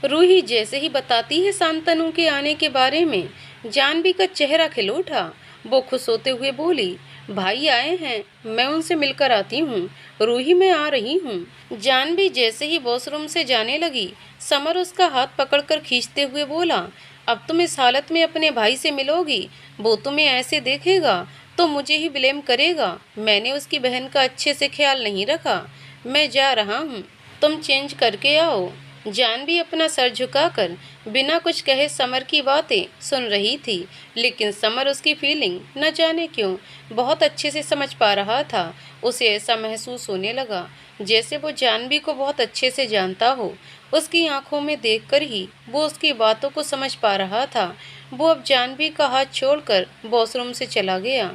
रूही जैसे ही बताती है शांतनु के आने के बारे में, जानवी का चेहरा खिल उठा। वो खुश होते हुए बोली, भाई आए हैं, मैं उनसे मिलकर आती हूँ। रूही मैं आ रही हूँ। जानवी जैसे ही वॉशरूम से जाने लगी, समर उसका हाथ पकड़कर खींचते हुए बोला, अब तुम इस हालत में अपने भाई से मिलोगी? वो तुम्हें ऐसे देखेगा तो मुझे ही ब्लेम करेगा। मैंने उसकी बहन का अच्छे से ख्याल नहीं रखा। मैं जा रहा हूँ, तुम चेंज करके आओ। जानवी अपना सर झुकाकर बिना कुछ कहे समर की बातें सुन रही थी, लेकिन समर उसकी फीलिंग न जाने क्यों बहुत अच्छे से समझ पा रहा था। उसे ऐसा महसूस होने लगा जैसे वो जानवी को बहुत अच्छे से जानता हो। उसकी आंखों में देखकर ही वो उसकी बातों को समझ पा रहा था। वो अब जानवी का हाथ छोड़कर वॉशरूम से चला गया।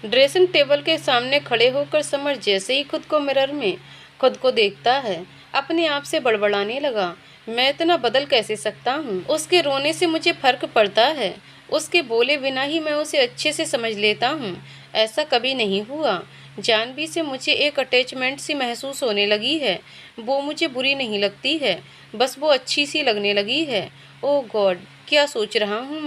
ड्रेसिंग टेबल के सामने खड़े होकर समर जैसे ही खुद को मिरर में खुद को देखता है, अपने आप से बड़बड़ाने लगा, मैं इतना बदल कैसे सकता हूँ? उसके रोने से मुझे फर्क पड़ता है। उसके बोले बिना ही मैं उसे अच्छे से समझ लेता हूँ। ऐसा कभी नहीं हुआ। जानवी से मुझे एक अटैचमेंट सी महसूस होने लगी है। वो मुझे बुरी नहीं लगती है, बस वो अच्छी सी लगने लगी है। ओह गॉड, क्या सोच रहा हूँ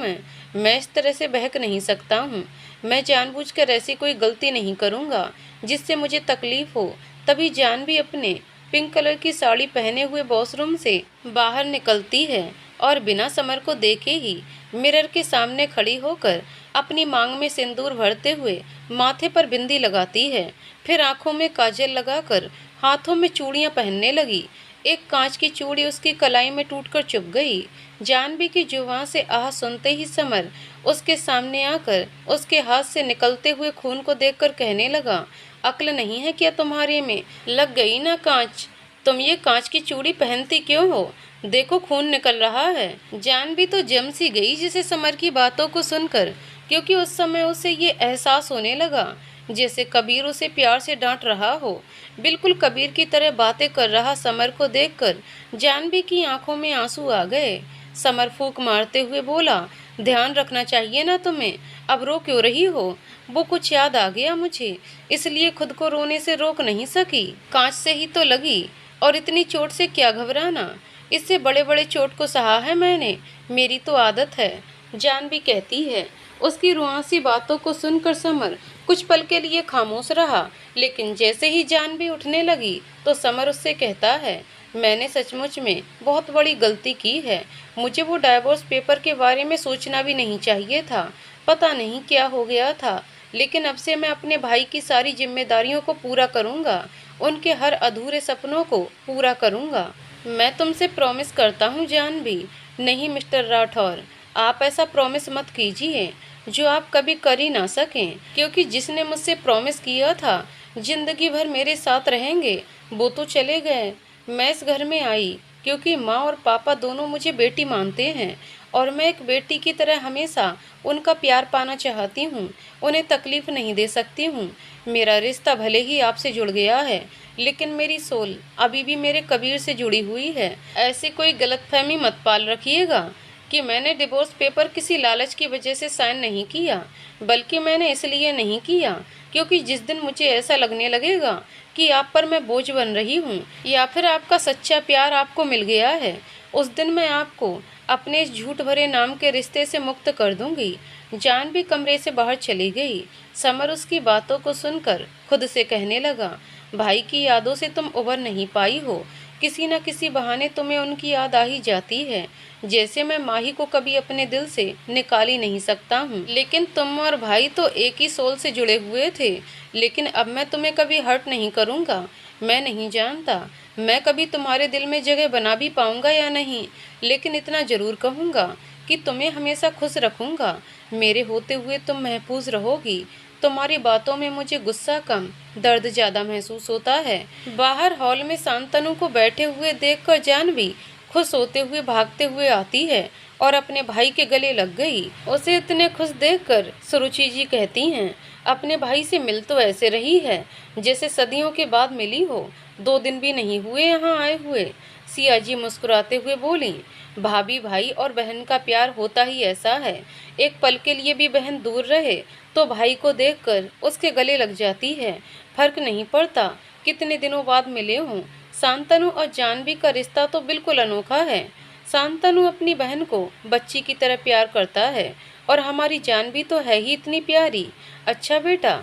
मैं इस तरह से बहक नहीं सकता हूँ। मैं जानबूझकर ऐसी कोई गलती नहीं करूँगा जिससे मुझे तकलीफ हो। तभी जानवी अपने पिंक कलर की साड़ी पहने हुए वॉशरूम से बाहर निकलती है और बिना समर को देखे ही मिरर के सामने खड़ी होकर अपनी मांग में सिंदूर भरते हुए माथे पर बिंदी लगाती है। फिर आंखों में काजल लगाकर हाथों में चूड़ियां पहनने लगी। एक कांच की चूड़ी उसकी कलाई में टूटकर चुभ गई। जानवी की जुबान से आह सुनते ही समर उसके सामने आकर उसके हाथ से निकलते हुए खून को देखकर कहने लगा, अक्ल नहीं है क्या तुम्हारे में? लग गई ना कांच? तुम ये कांच की चूड़ी पहनती क्यों हो? देखो खून निकल रहा है। जानवी तो जम सी गई जिसे समर की बातों को सुनकर, क्योंकि उस समय उसे ये एहसास होने लगा जैसे कबीर उसे प्यार से डांट रहा हो। बिल्कुल कबीर की तरह बातें कर रहा समर को देखकर जानवी की आंखों में आंसू आ गए। समर फूंक मारते हुए बोला, ध्यान रखना चाहिए ना तुम्हें, अब रो क्यों रही हो? वो कुछ याद आ गया मुझे, इसलिए खुद को रोने से रोक नहीं सकी। कांच से ही तो लगी, और इतनी चोट से क्या घबराना? इससे बड़े बड़े चोट को सहा है मैंने, मेरी तो आदत है। जानवी कहती है। उसकी रुआंसी बातों को सुनकर समर कुछ पल के लिए खामोश रहा, लेकिन जैसे ही जानवी उठने लगी तो समर उससे कहता है, मैंने सचमुच में बहुत बड़ी गलती की है। मुझे वो डाइवोर्स पेपर के बारे में सोचना भी नहीं चाहिए था। पता नहीं क्या हो गया था, लेकिन अब से मैं अपने भाई की सारी जिम्मेदारियों को पूरा करूँगा, उनके हर अधूरे सपनों को पूरा करूँगा। मैं तुमसे प्रॉमिस करता हूँ जानवी। नहीं मिस्टर राठौर, आप ऐसा प्रॉमिस मत कीजिए जो आप कभी कर ही ना सकें, क्योंकि जिसने मुझसे प्रॉमिस किया था जिंदगी भर मेरे साथ रहेंगे, वो तो चले गए। मैं इस घर में आई क्योंकि माँ और पापा दोनों मुझे बेटी मानते हैं, और मैं एक बेटी की तरह हमेशा उनका प्यार पाना चाहती हूँ, उन्हें तकलीफ नहीं दे सकती हूँ। मेरा रिश्ता भले ही आपसे जुड़ गया है, लेकिन मेरी सोल अभी भी मेरे कबीर से जुड़ी हुई है। ऐसी कोई गलतफहमी मत पाल रखिएगा कि मैंने डिवोर्स पेपर किसी लालच की वजह से साइन नहीं किया, बल्कि मैंने इसलिए नहीं किया क्योंकि जिस दिन मुझे ऐसा लगने लगेगा कि आप पर मैं बोझ बन रही हूँ, या फिर आपका सच्चा प्यार आपको मिल गया है, उस दिन मैं आपको अपने इस झूठ भरे नाम के रिश्ते से मुक्त कर दूंगी। जानवी कमरे से बाहर चली गई। समर उसकी बातों को सुनकर खुद से कहने लगा, भाई की यादों से तुम उबर नहीं पाई हो। किसी न किसी बहाने तुम्हें उनकी याद आ ही जाती है, जैसे मैं माही को कभी अपने दिल से निकाल ही नहीं सकता हूँ। लेकिन तुम और भाई तो एक ही सोल से जुड़े हुए थे। लेकिन अब मैं तुम्हें कभी हर्ट नहीं करूँगा। मैं नहीं जानता मैं कभी तुम्हारे दिल में जगह बना भी पाऊँगा या नहीं, लेकिन इतना ज़रूर कहूँगा कि तुम्हें हमेशा खुश रखूँगा। मेरे होते हुए तुम महफूज रहोगी। तुम्हारी बातों में मुझे गुस्सा कम, दर्द ज़्यादा महसूस होता है। बाहर हॉल में शांतनु को बैठे हुए देखकर जानवी खुश होते हुए भागते हुए आती है और अपने भाई के गले लग गई। उसे इतने खुश देखकर सुरुचि जी कहती हैं, अपने भाई से मिल तो ऐसे रही है जैसे सदियों के बाद मिली हो। 2 दिन भी नहीं हुए यहाँ आए हुए। सिया जी मुस्कुराते हुए बोली, भाभी भाई और बहन का प्यार होता ही ऐसा है। एक पल के लिए भी बहन दूर रहे तो भाई को देखकर उसके गले लग जाती है। फर्क नहीं पड़ता कितने दिनों बाद मिले हों। शांतनु और जानवी का रिश्ता तो बिल्कुल अनोखा है। शांतनु अपनी बहन को बच्ची की तरह प्यार करता है और हमारी जानवी तो है ही इतनी प्यारी। अच्छा बेटा,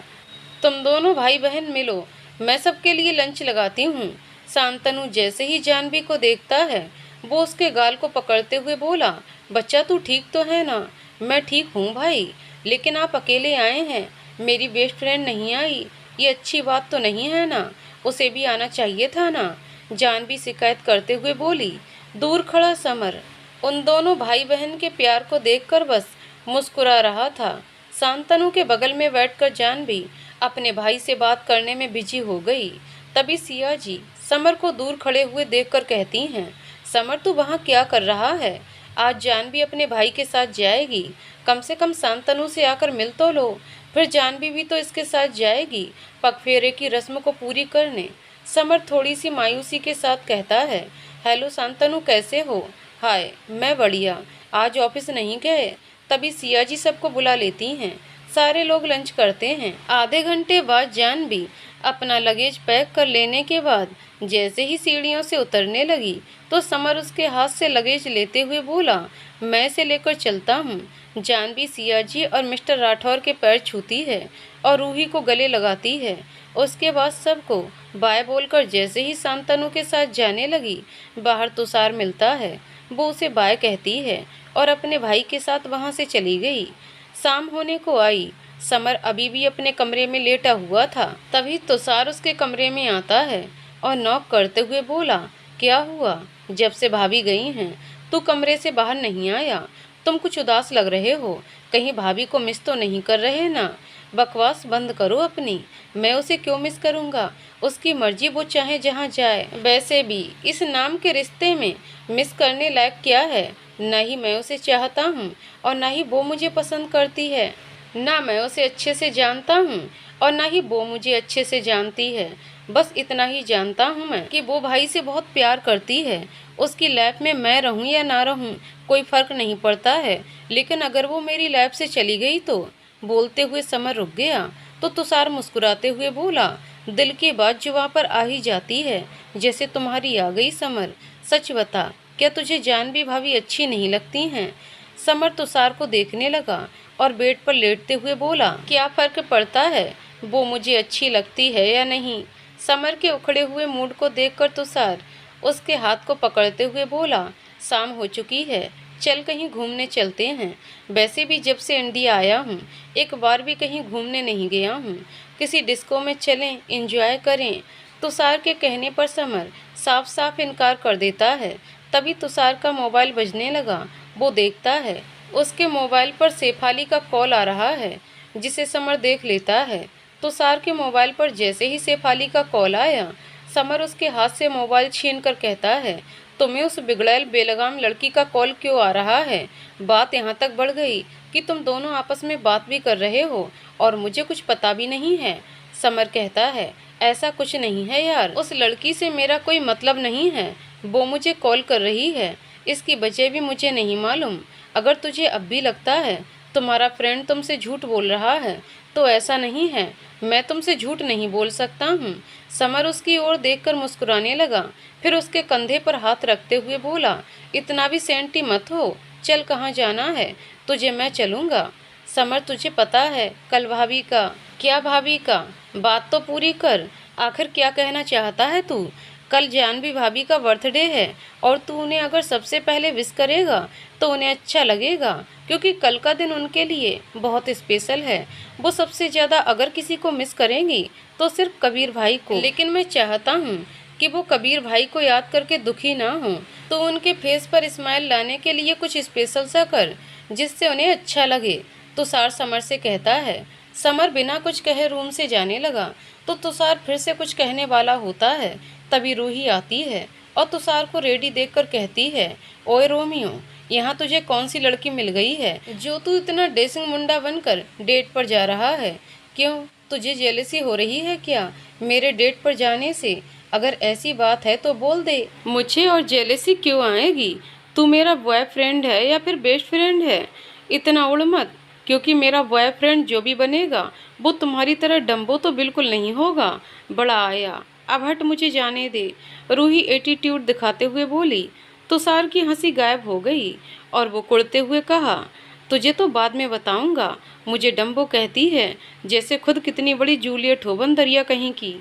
तुम दोनों भाई बहन मिलो, मैं सबके लिए लंच लगाती हूँ। शांतनु जैसे ही जानवी को देखता है वो उसके गाल को पकड़ते हुए बोला, बच्चा तू ठीक तो है ना? मैं ठीक हूँ भाई, लेकिन आप अकेले आए हैं, मेरी बेस्ट फ्रेंड नहीं आई, ये अच्छी बात तो नहीं है ना, उसे भी आना चाहिए था ना। जानवी शिकायत करते हुए बोली। दूर खड़ा समर उन दोनों भाई बहन के प्यार को देखकर बस मुस्कुरा रहा था। शांतनु के बगल में बैठकर जानवी अपने भाई से बात करने में बिजी हो गई। तभी सिया जी समर को दूर खड़े हुए देखकर कहती हैं, समर तू वहाँ क्या कर रहा है? आज जानवी अपने भाई के साथ जाएगी, कम से कम शांतनु से आकर मिल तो लो, फिर जानवी भी तो इसके साथ जाएगी पगफेरे की रस्म को पूरी करने। समर थोड़ी सी मायूसी के साथ कहता है, हेलो शांतनु कैसे हो? हाय मैं बढ़िया, आज ऑफिस नहीं गए? तभी सिया जी सबको बुला लेती हैं। सारे लोग लंच करते हैं। आधे घंटे बाद जानवी अपना लगेज पैक कर लेने के बाद जैसे ही सीढ़ियों से उतरने लगी तो समर उसके हाथ से लगेज लेते हुए बोला, मैं इसे लेकर चलता हूँ। जानवी सिया जी और मिस्टर राठौर के पैर छूती है और रूही को गले लगाती है। उसके बाद सबको बाय बोलकर जैसे ही शांतनु के साथ जाने लगी, बाहर तुषार मिलता है। वो उसे बाय कहती है और अपने भाई के साथ वहाँ से चली गई। शाम होने को आई। समर अभी भी अपने कमरे में लेटा हुआ था। तभी तुषार उसके कमरे में आता है और नॉक करते हुए बोला, क्या हुआ? जब से भाभी गई हैं तू कमरे से बाहर नहीं आया, तुम कुछ उदास लग रहे हो, कहीं भाभी को मिस तो नहीं कर रहे ना? बकवास बंद करो अपनी, मैं उसे क्यों मिस करूँगा? उसकी मर्जी, वो चाहे जहाँ जाए। वैसे भी इस नाम के रिश्ते में मिस करने लायक क्या है? न ही मैं उसे चाहता हूँ और न ही वो मुझे पसंद करती है, ना मैं उसे अच्छे से जानता हूँ और ना ही वो मुझे अच्छे से जानती है। बस इतना ही जानता हूँ मैं कि वो भाई से बहुत प्यार करती है। उसकी लाइफ में मैं रहूँ या ना रहूँ कोई फ़र्क नहीं पड़ता है, लेकिन अगर वो मेरी लाइफ से चली गई तो। बोलते हुए समर रुक गया तो तुषार मुस्कुराते हुए बोला, दिल की बात जुबां पर आ ही जाती है, जैसे तुम्हारी आ गई समर। सच बता, क्या तुझे जानवी भाभी अच्छी नहीं लगती हैं? समर तुषार को देखने लगा और बेड पर लेटते हुए बोला, क्या फ़र्क पड़ता है वो मुझे अच्छी लगती है या नहीं? समर के उखड़े हुए मूड को देखकर तुषार उसके हाथ को पकड़ते हुए बोला, शाम हो चुकी है, चल कहीं घूमने चलते हैं। वैसे भी जब से इंडिया आया हूँ एक बार भी कहीं घूमने नहीं गया हूँ, किसी डिस्को में चलें, एंजॉय करें। तुषार के कहने पर समर साफ साफ इनकार कर देता है। तभी तुषार का मोबाइल बजने लगा। वो देखता है उसके मोबाइल पर शेफाली का कॉल आ रहा है, जिसे समर देख लेता है। तुषार के मोबाइल पर जैसे ही शेफाली का कॉल आया, समर उसके हाथ से मोबाइल छीनकर कहता है, तुम्हें उस बिगड़ैल बेलगाम लड़की का कॉल क्यों आ रहा है? बात यहाँ तक बढ़ गई कि तुम दोनों आपस में बात भी कर रहे हो और मुझे कुछ पता भी नहीं है। समर कहता है, ऐसा कुछ नहीं है यार, उस लड़की से मेरा कोई मतलब नहीं है, वो मुझे कॉल कर रही है, इसकी वजह भी मुझे नहीं मालूम। अगर तुझे अब भी लगता है तुम्हारा फ्रेंड तुमसे झूठ बोल रहा है तो ऐसा नहीं है, मैं तुमसे झूठ नहीं बोल सकता हूँ। समर उसकी ओर देखकर मुस्कुराने लगा, फिर उसके कंधे पर हाथ रखते हुए बोला, इतना भी सेंटी मत हो, चल कहाँ जाना है तुझे, मैं चलूँगा। समर तुझे पता है कल भाभी का? क्या भाभी का? बात तो पूरी कर, आखिर क्या कहना चाहता है तू? कल जानवी भाभी का बर्थडे है और तू उन्हें अगर सबसे पहले विश करेगा तो उन्हें अच्छा लगेगा, क्योंकि कल का दिन उनके लिए बहुत स्पेशल है। वो सबसे ज़्यादा अगर किसी को मिस करेंगी तो सिर्फ कबीर भाई को। लेकिन मैं चाहता हूँ कि वो कबीर भाई को याद करके दुखी ना हो, तो उनके फेस पर स्माइल लाने के लिए कुछ स्पेशल सा कर जिससे उन्हें अच्छा लगे। तुषार समर से कहता है। समर बिना कुछ कहे रूम से जाने लगा तो तुषार फिर से कुछ कहने वाला होता है। तभी रूही आती है और तुषार को रेडी देखकर कहती है, ओए रोमियो, यहाँ तुझे कौन सी लड़की मिल गई है जो तू इतना डेसिंग मुंडा बनकर डेट पर जा रहा है? क्यों, तुझे जेलसी हो रही है क्या मेरे डेट पर जाने से? अगर ऐसी बात है तो बोल दे, मुझे और जेलसी क्यों आएगी? तू मेरा बॉयफ्रेंड है या फिर बेस्ट फ्रेंड है? इतना उड़ मत, क्योंकि मेरा बॉयफ्रेंड जो भी बनेगा वो तुम्हारी तरह डम्बो तो बिल्कुल नहीं होगा। बड़ा आया, अब हट, मुझे जाने दे। रूही एटीट्यूड दिखाते हुए बोली। तुषार की हंसी गायब हो गई और वो कुड़ते हुए कहा, तुझे तो बाद में बताऊंगा। मुझे डम्बो कहती है, जैसे खुद कितनी बड़ी जूलियट हो बंदरिया कहीं की।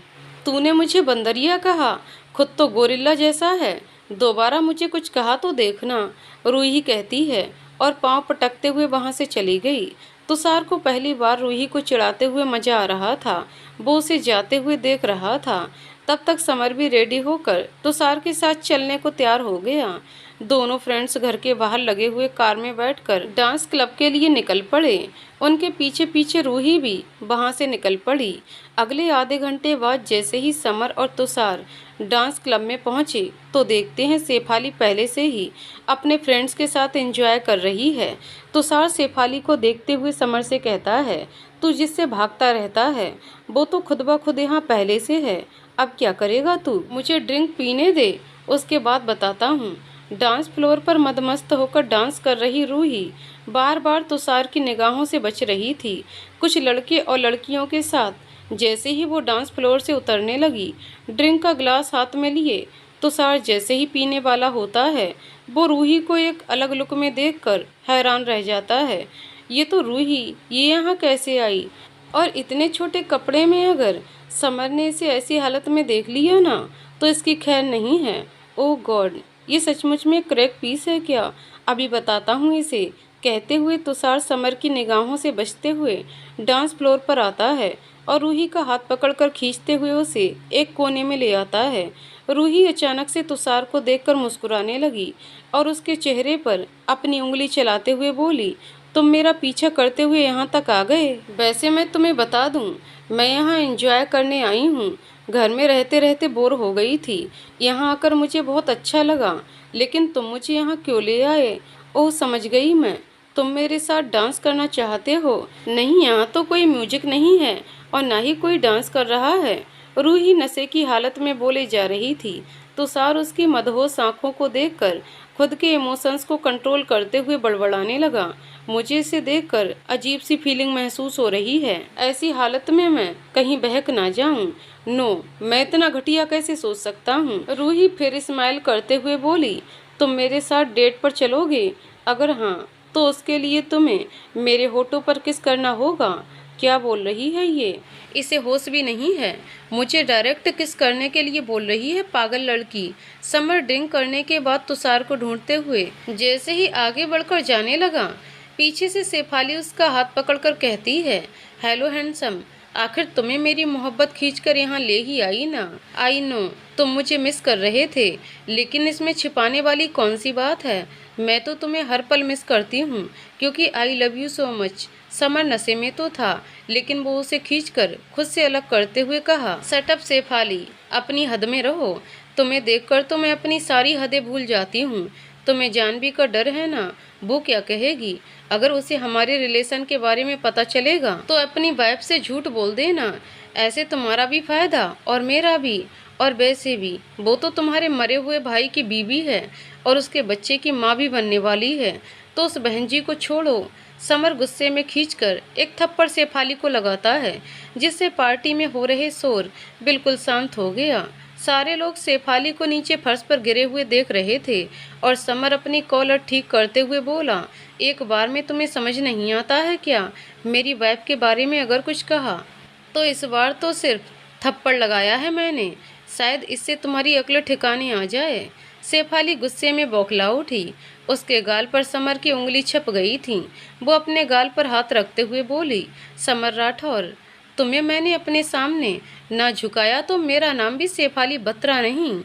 तूने मुझे बंदरिया कहा? खुद तो गोरिल्ला जैसा है। दोबारा मुझे कुछ कहा तो देखना, रूही कहती है और पांव पटकते हुए वहां से चली गई। तुषार को पहली बार रूही को चिढ़ाते हुए मजा आ रहा था। वो उसे जाते हुए देख रहा था। तब तक समर भी रेडी होकर तुषार के साथ चलने को तैयार हो गया। दोनों फ्रेंड्स घर के बाहर लगे हुए कार में बैठकर डांस क्लब के लिए निकल पड़े। उनके पीछे पीछे रूही भी वहां से निकल पड़ी। अगले आधे घंटे बाद जैसे ही समर और तुषार डांस क्लब में पहुंचे तो देखते हैं शेफाली पहले से ही अपने फ्रेंड्स के साथ एंजॉय कर रही है। तुषार शेफाली को देखते हुए समर से कहता है, तू जिससे भागता रहता है वो तो खुद ब खुद यहाँ पहले से है। अब क्या करेगा तू? मुझे ड्रिंक पीने दे, उसके बाद बताता हूँ। डांस फ्लोर पर मदमस्त होकर डांस कर रही रूही बार बार तुषार की निगाहों से बच रही थी। कुछ लड़के और लड़कियों के साथ जैसे ही वो डांस फ्लोर से उतरने लगी, ड्रिंक का ग्लास हाथ में लिए तुषार जैसे ही पीने वाला होता है, वो रूही को एक अलग लुक में देखकर हैरान रह जाता है। ये तो रूही, ये यहाँ कैसे आई? और इतने छोटे कपड़े में अगर समर ने इसे ऐसी हालत में देख लिया ना तो इसकी खैर नहीं है। ओह गॉड, ये सचमुच में क्रैक पीस है क्या? अभी बताता हूँ इसे। कहते हुए तुषार समर की निगाहों से बचते हुए डांस फ्लोर पर आता है और रूही का हाथ पकड़कर खींचते हुए उसे एक कोने में ले आता है। रूही अचानक से तुषार को देखकर मुस्कुराने लगी और उसके चेहरे पर अपनी उंगली चलाते हुए बोली, तुम मेरा पीछा करते हुए यहाँ तक आ गए? वैसे मैं तुम्हें बता दूँ, मैं यहाँ एंजॉय करने आई हूँ। घर में रहते रहते बोर हो गई थी। यहाँ आकर मुझे बहुत अच्छा लगा, लेकिन तुम मुझे यहाँ क्यों ले आए? ओह समझ गई मैं, तुम मेरे साथ डांस करना चाहते हो। नहीं, यहाँ तो कोई म्यूजिक नहीं है और ना ही कोई डांस कर रहा है। रूही नशे की हालत में बोले जा रही थी। तुषार उसकी मदहोश आंखों को देखकर खुद के इमोशंस को कंट्रोल करते हुए बड़बड़ाने लगा। मुझे इसे देखकर अजीब सी फीलिंग महसूस हो रही है। ऐसी हालत में मैं कहीं बहक ना जाऊं। नो, मैं इतना घटिया कैसे सोच सकता हूँ? रूही फिर स्माइल करते हुए बोली, तुम मेरे साथ डेट पर चलोगे? अगर हाँ तो उसके लिए तुम्हें मेरे होठों पर किस करना होगा। क्या बोल रही है ये? इसे होश भी नहीं है। मुझे डायरेक्ट किस करने के लिए बोल रही है पागल लड़की। समर ड्रिंक करने के बाद तुषार को ढूंढते हुए जैसे ही आगे बढ़कर जाने लगा, पीछे से शेफाली उसका हाथ पकड़कर कहती है, हेलो हैंडसम, आखिर तुम्हें मेरी मोहब्बत खींचकर यहाँ ले ही आई ना। आई नो तुम मुझे मिस कर रहे थे, लेकिन इसमें छिपाने वाली कौन सी बात है? मैं तो तुम्हें हर पल मिस करती हूँ, क्योंकि I love you so much. Summer नशे में तो था, लेकिन वो उसे खींचकर खुद से अलग करते हुए कहा, सटअप शेफाली, अपनी हद में रहो। तुम्हें देखकर तो मैं अपनी सारी हदें भूल जाती हूँ। तुम्हें जानवी का डर है ना? वो क्या कहेगी? अगर उसे हमारे रिलेशन के बारे में पता चलेगा तो अपनी वाइफ से झूठ बोल देना। ऐसे तुम्हारा भी फायदा और मेरा भी। और वैसे भी वो तो तुम्हारे मरे हुए भाई की बीवी है और उसके बच्चे की माँ भी बनने वाली है, तो उस बहन जी को छोड़ो। समर गुस्से में खींचकर एक थप्पड़ शेफाली को लगाता है, जिससे पार्टी में हो रहे शोर बिल्कुल शांत हो गया। सारे लोग शेफाली को नीचे फर्श पर गिरे हुए देख रहे थे और समर अपनी कॉलर ठीक करते हुए बोला, एक बार में तुम्हें समझ नहीं आता है क्या? मेरी वाइफ के बारे में अगर कुछ कहा तो इस बार तो सिर्फ थप्पड़ लगाया है मैंने, शायद इससे तुम्हारी अक्ल ठिकाने आ जाए। शेफाली गुस्से में बौखला उठी। उसके गाल पर समर की उंगली छप गई थी। वो अपने गाल पर हाथ रखते हुए बोली, समर राठौर, तुम्हें मैंने अपने सामने ना झुकाया तो मेरा नाम भी शेफाली बत्रा नहीं।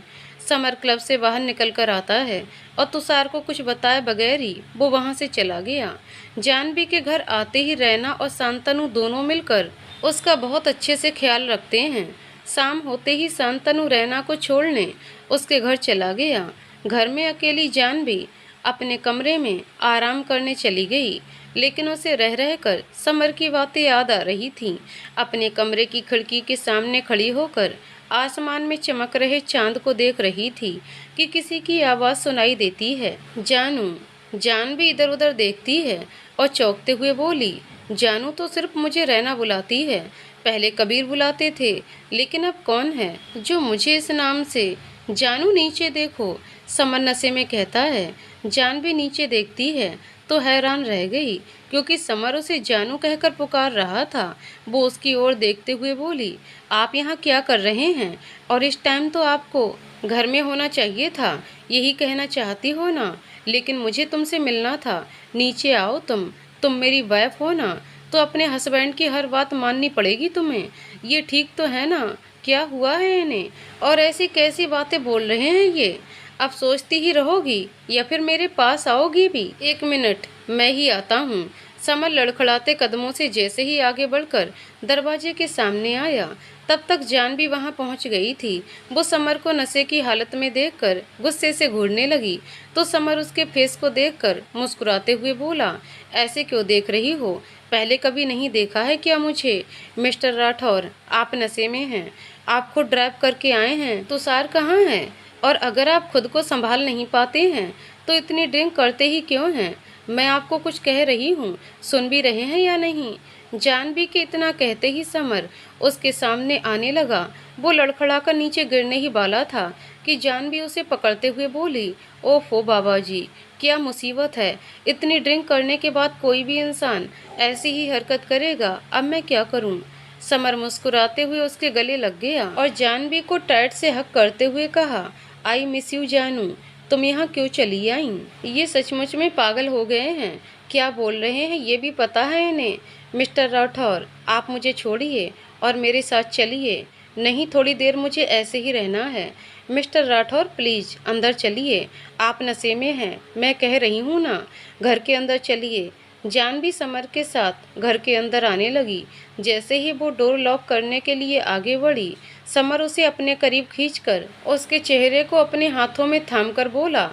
समर क्लब से बाहर निकल कर आता है और तुषार को कुछ बताए बगैर ही वो वहाँ से चला गया। जानवी के घर आते ही रैना और शांतनु दोनों मिलकर उसका बहुत अच्छे से ख्याल रखते हैं। शाम होते ही शांतनु रैना को छोड़ने उसके घर चला गया। घर में अकेली जानवी अपने कमरे में आराम करने चली गई, लेकिन उसे रह रहकर समर की बातें याद आ रही थीं। अपने कमरे की खिड़की के सामने खड़ी होकर आसमान में चमक रहे चांद को देख रही थी कि किसी की आवाज़ सुनाई देती है, जानू। जानवी इधर उधर देखती है और चौंकते हुए बोली, जानू तो सिर्फ मुझे रैना बुलाती है, पहले कबीर बुलाते थे, लेकिन अब कौन है जो मुझे इस नाम से? जानू नीचे देखो, समर नशे में कहता है। जानवी नीचे देखती है तो हैरान रह गई, क्योंकि समर उसे जानू कहकर पुकार रहा था। वो उसकी ओर देखते हुए बोली, आप यहाँ क्या कर रहे हैं? और इस टाइम तो आपको घर में होना चाहिए था, यही कहना चाहती हो ना? लेकिन मुझे तुमसे मिलना था। नीचे आओ, तुम मेरी वाइफ हो ना, तो अपने हस्बैंड की हर बात माननी पड़ेगी तुम्हें। ये ठीक तो है ना? क्या हुआ है इन्हें? और ऐसी कैसी बातें बोल रहे हैं ये? अब सोचती ही रहोगी या फिर मेरे पास आओगी भी? 1 मिनट, मैं ही आता हूँ। समर लड़खड़ाते कदमों से जैसे ही आगे बढ़कर दरवाजे के सामने आया, तब तक जानवी वहां पहुंच गई थी। वो समर को नशे की हालत में देखकर गुस्से से घूरने लगी, तो समर उसके फेस को देखकर मुस्कुराते हुए बोला, ऐसे क्यों देख रही हो? पहले कभी नहीं देखा है क्या मुझे? मिस्टर राठौर, आप नशे में हैं। आप खुद ड्राइव करके आए हैं, तुषार कहाँ है? और अगर आप खुद को संभाल नहीं पाते हैं तो इतनी ड्रिंक करते ही क्यों हैं? मैं आपको कुछ कह रही हूँ, सुन भी रहे हैं या नहीं? जानवी के इतना कहते ही समर उसके सामने आने लगा। वो लड़खड़ाकर नीचे गिरने ही वाला था कि जानवी उसे पकड़ते हुए बोली, ओफो बाबा जी, क्या मुसीबत है? इतनी ड्रिंक करने के बाद कोई भी इंसान ऐसी ही हरकत करेगा? अब मैं क्या करूं? समर मुस्कुराते हुए उसके गले लग गया और जानवी को टाइट से हक करते हुए कहा, आई मिस यू जानू, तुम यहाँ क्यों चली आई? ये सचमुच में पागल हो गए हैं। क्या बोल रहे हैं ये भी पता है इन्हें? मिस्टर राठौर, आप मुझे छोड़िए और मेरे साथ चलिए। नहीं, थोड़ी देर मुझे ऐसे ही रहना है। मिस्टर राठौर प्लीज अंदर चलिए, आप नशे में हैं, मैं कह रही हूँ ना। घर के अंदर चलिए। जानवी समर के साथ घर के अंदर आने लगी। जैसे ही वो डोर लॉक करने के लिए आगे बढ़ी, समर उसे अपने करीब खींचकर उसके चेहरे को अपने हाथों में थामकर बोला,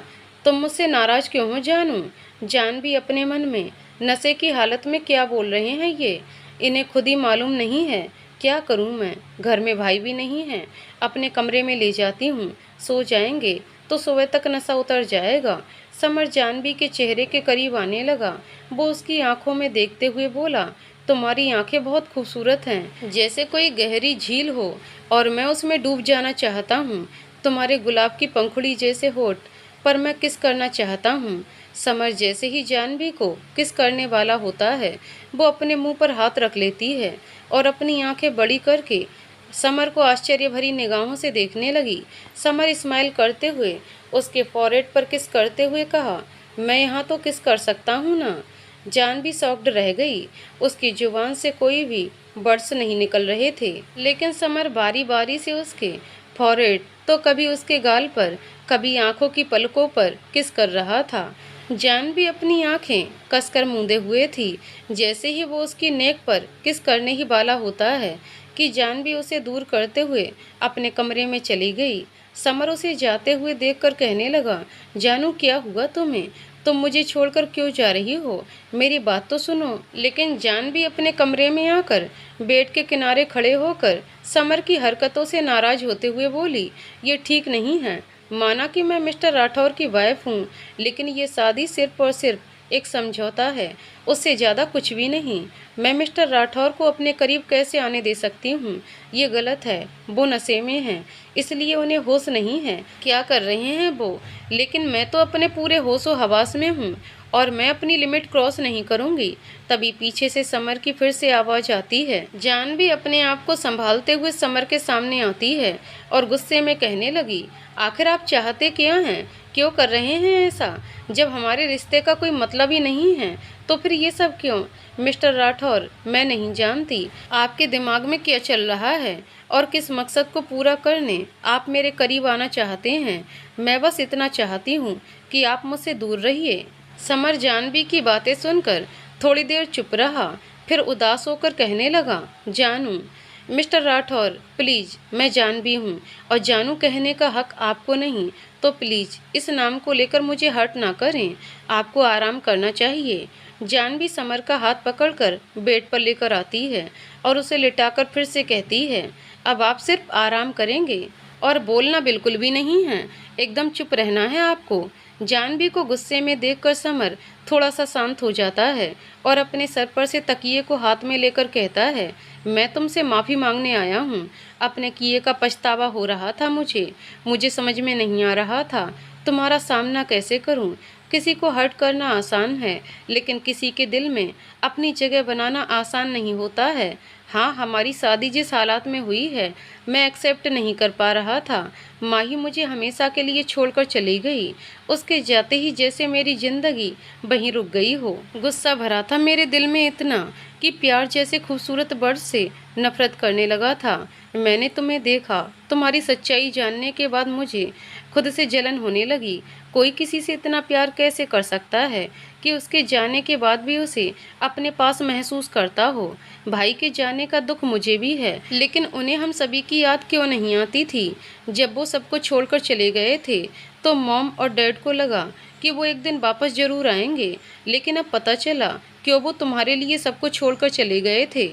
तुम मुझसे नाराज क्यों हो जानू? जानवी अपने मन में, नशे की हालत में क्या बोल रहे हैं ये? इन्हें खुद ही मालूम नहीं है। क्या करूं मैं? घर में भाई भी नहीं है। अपने कमरे में ले जाती हूँ, सो जाएंगे तो सुबह तक नशा उतर जाएगा। समर जानवी के चेहरे के करीब आने लगा। वो उसकी आंखों में देखते हुए बोला, तुम्हारी आंखें बहुत खूबसूरत हैं, जैसे कोई गहरी झील हो और मैं उसमें डूब जाना चाहता हूँ। तुम्हारे गुलाब की पंखुड़ी जैसे होठ पर मैं किस करना चाहता हूँ। समर जैसे ही जानवी को किस करने वाला होता है, वो अपने मुंह पर हाथ रख लेती है और अपनी आंखें बड़ी करके समर को आश्चर्य भरी निगाहों से देखने लगी। समर स्माइल करते हुए उसके फॉरहेड पर किस करते हुए कहा, मैं यहाँ तो किस कर सकता हूँ ना। जानवी शॉक्ड रह गई। उसकी जुबान से कोई भी वर्ड्स नहीं निकल रहे थे, लेकिन समर बारी बारी से उसके फॉरहेड तो कभी उसके गाल पर, कभी आंखों की पलकों पर किस कर रहा था। जानवी अपनी आंखें कसकर मूंदे हुए थी। जैसे ही वो उसकी नेक पर किस करने ही वाला होता है कि जानवी उसे दूर करते हुए अपने कमरे में चली गई। समर उसे जाते हुए देखकर कहने लगा, जानू क्या हुआ तुम्हें? तुम मुझे छोड़कर क्यों जा रही हो? मेरी बात तो सुनो। लेकिन जानवी अपने कमरे में आकर बेड के किनारे खड़े होकर समर की हरकतों से नाराज होते हुए बोली, ये ठीक नहीं है। माना कि मैं मिस्टर राठौर की वाइफ हूँ, लेकिन ये शादी सिर्फ और सिर्फ एक समझौता है, उससे ज़्यादा कुछ भी नहीं। मैं मिस्टर राठौर को अपने करीब कैसे आने दे सकती हूँ? ये गलत है। वो नशे में हैं, इसलिए उन्हें होश नहीं है। क्या कर रहे हैं वो? लेकिन मैं तो अपने पूरे होशो हवास में हूँ और मैं अपनी लिमिट क्रॉस नहीं करूँगी। तभी पीछे से समर की फिर से आवाज़ आती है। जानवी अपने आप को संभालते हुए समर के सामने आती है और गुस्से में कहने लगी, आखिर आप चाहते क्या हैं? क्यों कर रहे हैं ऐसा? जब हमारे रिश्ते का कोई मतलब ही नहीं है तो फिर ये सब क्यों? मिस्टर राठौर, मैं नहीं जानती आपके दिमाग में क्या चल रहा है और किस मकसद को पूरा करने आप मेरे करीब आना चाहते हैं। मैं बस इतना चाहती हूँ कि आप मुझसे दूर रहिए। समर जानवी की बातें सुनकर थोड़ी देर चुप रहा, फिर उदास होकर कहने लगा, जानू, मिस्टर राठौर प्लीज़, मैं जानवी हूँ और जानू कहने का हक आपको नहीं, तो प्लीज़ इस नाम को लेकर मुझे हर्ट ना करें। आपको आराम करना चाहिए। जानवी समर का हाथ पकड़कर बेड पर लेकर आती है और उसे लिटाकर फिर से कहती है, अब आप सिर्फ आराम करेंगे और बोलना बिल्कुल भी नहीं है, एकदम चुप रहना है आपको। जानवी को गुस्से में देखकर समर थोड़ा सा शांत हो जाता है और अपने सर पर से तकिए को हाथ में लेकर कहता है, मैं तुमसे माफ़ी मांगने आया हूँ। अपने किए का पछतावा हो रहा था मुझे समझ में नहीं आ रहा था तुम्हारा सामना कैसे करूं? किसी को हर्ट करना आसान है, लेकिन किसी के दिल में अपनी जगह बनाना आसान नहीं होता है। हाँ, हमारी शादी जिस हालात में हुई है, मैं एक्सेप्ट नहीं कर पा रहा था। माही मुझे हमेशा के लिए छोड़कर चली गई। उसके जाते ही जैसे मेरी जिंदगी वहीं रुक गई हो। गुस्सा भरा था मेरे दिल में इतना कि प्यार जैसे खूबसूरत वर्ड से नफरत करने लगा था। मैंने तुम्हें देखा, तुम्हारी सच्चाई जानने के बाद मुझे खुद से जलन होने लगी। कोई किसी से इतना प्यार कैसे कर सकता है कि उसके जाने के बाद भी उसे अपने पास महसूस करता हो। भाई के जाने का दुख मुझे भी है, लेकिन उन्हें हम सभी की याद क्यों नहीं आती थी? जब वो सबको छोड़कर चले गए थे तो मॉम और डैड को लगा कि वो एक दिन वापस जरूर आएंगे, लेकिन अब पता चला कि वो तुम्हारे लिए सबको छोड़कर चले गए थे।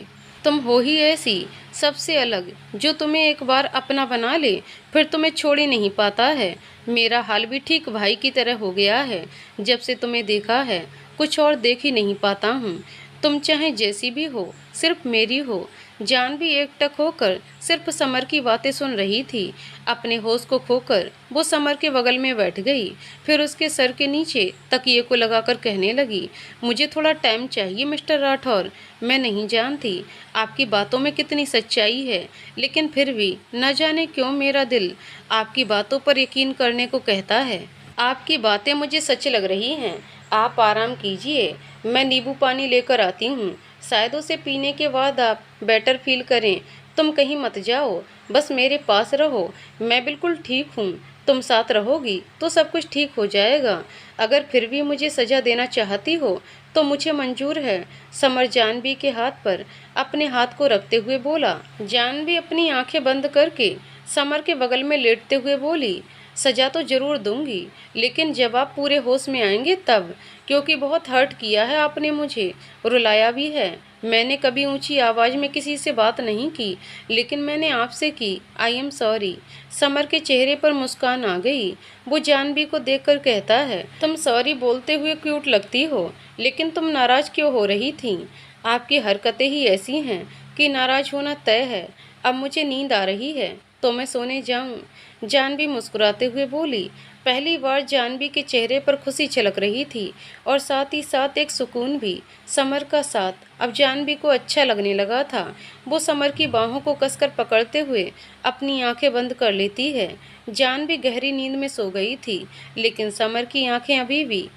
तुम हो ही ऐसी, सबसे अलग, जो तुम्हें एक बार अपना बना ले फिर तुम्हें छोड़ ही नहीं पाता है। मेरा हाल भी ठीक भाई की तरह हो गया है। जब से तुम्हें देखा है कुछ और देख ही नहीं पाता हूँ। तुम चाहे जैसी भी हो, सिर्फ मेरी हो। जानवी एकटक होकर सिर्फ समर की बातें सुन रही थी। अपने होश को खोकर वो समर के बगल में बैठ गई, फिर उसके सर के नीचे तकिए को लगाकर कहने लगी, मुझे थोड़ा टाइम चाहिए मिस्टर राठौर। मैं नहीं जानती आपकी बातों में कितनी सच्चाई है, लेकिन फिर भी न जाने क्यों मेरा दिल आपकी बातों पर यकीन करने को कहता है। आपकी बातें मुझे सच लग रही हैं। आप आराम कीजिए, मैं नींबू पानी लेकर आती हूँ। शायद उसे पीने के बाद आप बेटर फील करें। तुम कहीं मत जाओ, बस मेरे पास रहो। मैं बिल्कुल ठीक हूँ। तुम साथ रहोगी तो सब कुछ ठीक हो जाएगा। अगर फिर भी मुझे सजा देना चाहती हो तो मुझे मंजूर है। समर जानवी के हाथ पर अपने हाथ को रखते हुए बोला। जानवी अपनी आंखें बंद करके समर के बगल में लेटते हुए बोली, सजा तो जरूर दूंगी, लेकिन जब आप पूरे होश में आएंगे तब, क्योंकि बहुत हर्ट किया है आपने, मुझे रुलाया भी है। मैंने कभी ऊंची आवाज में किसी से बात नहीं की, लेकिन मैंने आपसे की। I am sorry. समर के चेहरे पर मुस्कान आ गई। वो जानवी को देखकर कहता है, तुम सॉरी बोलते हुए क्यूट लगती हो, लेकिन तुम नाराज क्यों हो रही थी? आपकी हरकतें ही ऐसी हैं कि नाराज होना तय है। अब मुझे नींद आ रही है तो मैं सोने जाऊं। जानवी मुस्कुराते हुए बोली। पहली बार जानवी के चेहरे पर खुशी छलक रही थी और साथ ही साथ एक सुकून भी। समर का साथ अब जानवी को अच्छा लगने लगा था। वो समर की बाहों को कसकर पकड़ते हुए अपनी आंखें बंद कर लेती है। जानवी गहरी नींद में सो गई थी, लेकिन समर की आंखें अभी भी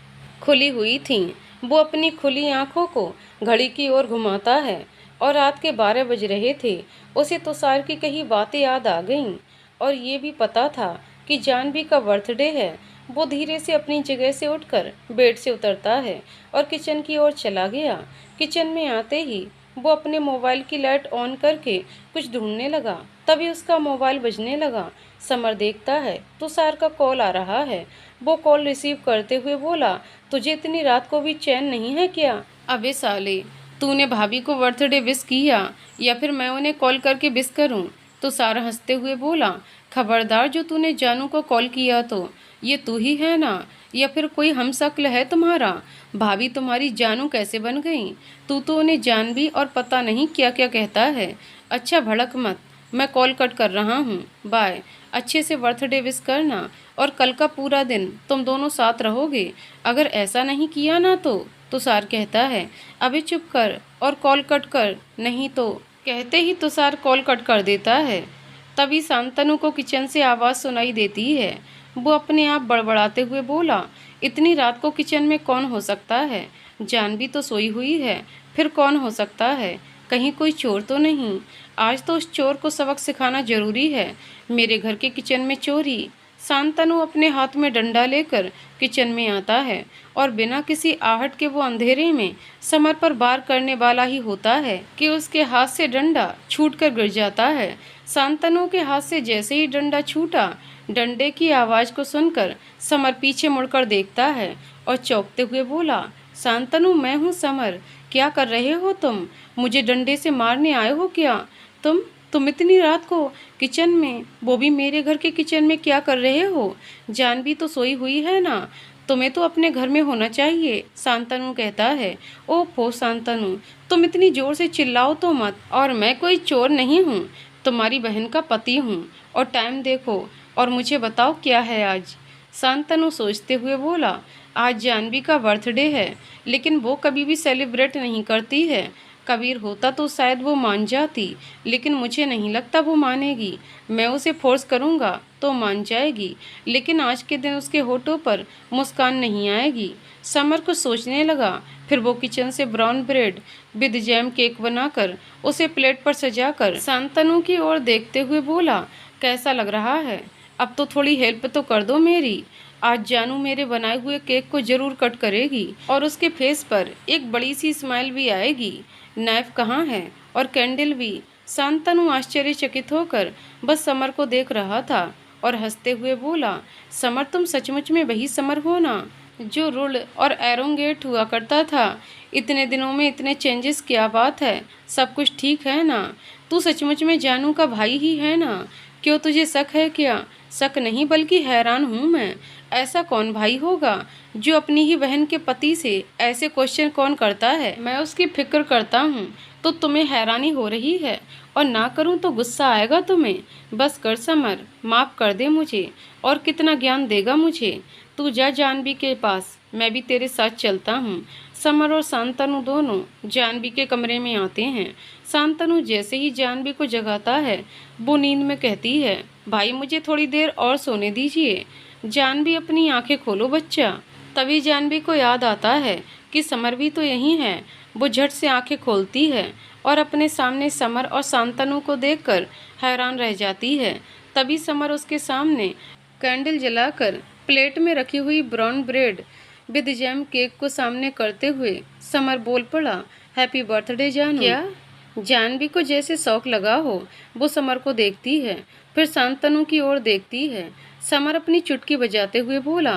खुली हुई थीं। वो अपनी खुली आंखों को घड़ी की ओर घुमाता है और रात के 12 बज रहे थे। उसे तुषार की कही बातें याद आ गईं और ये भी पता था कि जानवी का बर्थडे है। वो धीरे से अपनी जगह से उठकर बेड से उतरता है और किचन की ओर चला गया। किचन में आते ही वो अपने मोबाइल की लाइट ऑन करके कुछ ढूंढने लगा। तभी उसका मोबाइल बजने लगा। समर देखता है तुषार का कॉल आ रहा है। वो कॉल रिसीव करते हुए बोला, तुझे इतनी रात को भी चैन नहीं है क्या? अबे साले, तूने भाभी को बर्थडे विश किया या फिर मैं उन्हें कॉल करके विश करूं? तुषार हंसते हुए बोला, खबरदार, जो तूने जानू को कॉल किया तो ये तू ही है ना, या फिर कोई हमशक्ल है तुम्हारा? भाभी तुम्हारी जानू कैसे बन गई? तू तो उन्हें जानवी और पता नहीं क्या क्या कहता है। अच्छा भड़क मत, मैं कॉल कट कर रहा हूँ, बाय। अच्छे से बर्थडे विश करना और कल का पूरा दिन तुम दोनों साथ रहोगे। अगर ऐसा नहीं किया ना तो तुषार कहता है, अभी चुप कर और कॉल कट कर, नहीं तो। कहते ही तुषार कॉल कट कर देता है। तभी शांतनु को किचन से आवाज़ सुनाई देती है। वो अपने आप बड़बड़ाते हुए बोला, इतनी रात को किचन में कौन हो सकता है? जानवी तो सोई हुई है, फिर कौन हो सकता है? कहीं कोई चोर तो नहीं? आज तो उस चोर को सबक सिखाना जरूरी है। मेरे घर के किचन में चोरी। शांतनु अपने हाथ में डंडा लेकर किचन में आता है और बिना किसी आहट के वो अंधेरे में समर पर वार करने वाला ही होता है कि उसके हाथ से डंडा छूटकर गिर जाता है। शांतनु के हाथ से जैसे ही डंडा छूटा, डंडे की आवाज़ को सुनकर समर पीछे मुड़कर देखता है और चौंकते हुए बोला, शांतनु, मैं हूँ समर। क्या कर रहे हो तुम? मुझे डंडे से मारने आए हो क्या? तुम इतनी रात को किचन में, वो भी मेरे घर के किचन में क्या कर रहे हो? जानवी तो सोई हुई है ना? तुम्हें तो अपने घर में होना चाहिए, शांतनु कहता है। ओफो शांतनु, तुम इतनी जोर से चिल्लाओ तो मत। और मैं कोई चोर नहीं हूँ, तुम्हारी बहन का पति हूँ। और टाइम देखो और मुझे बताओ क्या है आज। शांतनु सोचते हुए बोला, आज जानवी का बर्थडे है, लेकिन वो कभी भी सेलिब्रेट नहीं करती है। कबीर होता तो शायद वो मान जाती, लेकिन मुझे नहीं लगता वो मानेगी। मैं उसे फोर्स करूँगा तो मान जाएगी, लेकिन आज के दिन उसके होठों पर मुस्कान नहीं आएगी। समर कुछ सोचने लगा, फिर वो किचन से brown bread with jam cake बनाकर उसे प्लेट पर सजाकर शांतनु की ओर देखते हुए बोला, कैसा लग रहा है? अब तो थोड़ी हेल्प तो कर दो मेरी। आज जानू मेरे बनाए हुए केक को जरूर कट करेगी और उसके फेस पर एक बड़ी सी स्माइल भी आएगी। नाइफ कहाँ है और कैंडल भी? शांतनु आश्चर्यचकित होकर बस समर को देख रहा था और हंसते हुए बोला, समर तुम सचमुच में वही समर हो ना जो रूल्ड और एरोंगेट हुआ करता था? इतने दिनों में इतने चेंजेस, क्या बात है? सब कुछ ठीक है ना? तू सचमुच में जानू का भाई ही है ना? क्यों, तुझे शक है क्या? शक नहीं बल्कि हैरान हूँ मैं। ऐसा कौन भाई होगा जो अपनी ही बहन के पति से ऐसे क्वेश्चन कौन करता है? मैं उसकी फिक्र करता हूँ तो तुम्हें हैरानी हो रही है, और ना करूँ तो गुस्सा आएगा तुम्हें। बस कर समर, माफ़ कर दे मुझे। और कितना ज्ञान देगा मुझे? तू जा जानवी के पास, मैं भी तेरे साथ चलता हूँ। समर और शांतनु दोनों जानवी के कमरे में आते हैं। शांतनु जैसे ही जानवी को जगाता है, वो नींद में कहती है, भाई मुझे थोड़ी देर और सोने दीजिए। जानवी अपनी आंखें खोलो बच्चा। तभी जानवी को याद आता है कि समर भी तो यहीं है। वो झट से आंखें खोलती है और अपने सामने समर और शांतनु को देखकर हैरान रह जाती है। तभी समर उसके सामने कैंडल जलाकर प्लेट में रखी हुई brown bread with jam cake को सामने करते हुए समर बोल पड़ा, हैप्पी बर्थडे जानू। क्या? जानवी को जैसे शौक लगा हो, वो समर को देखती है, फिर शांतनु की ओर देखती है। समर अपनी चुटकी बजाते हुए बोला,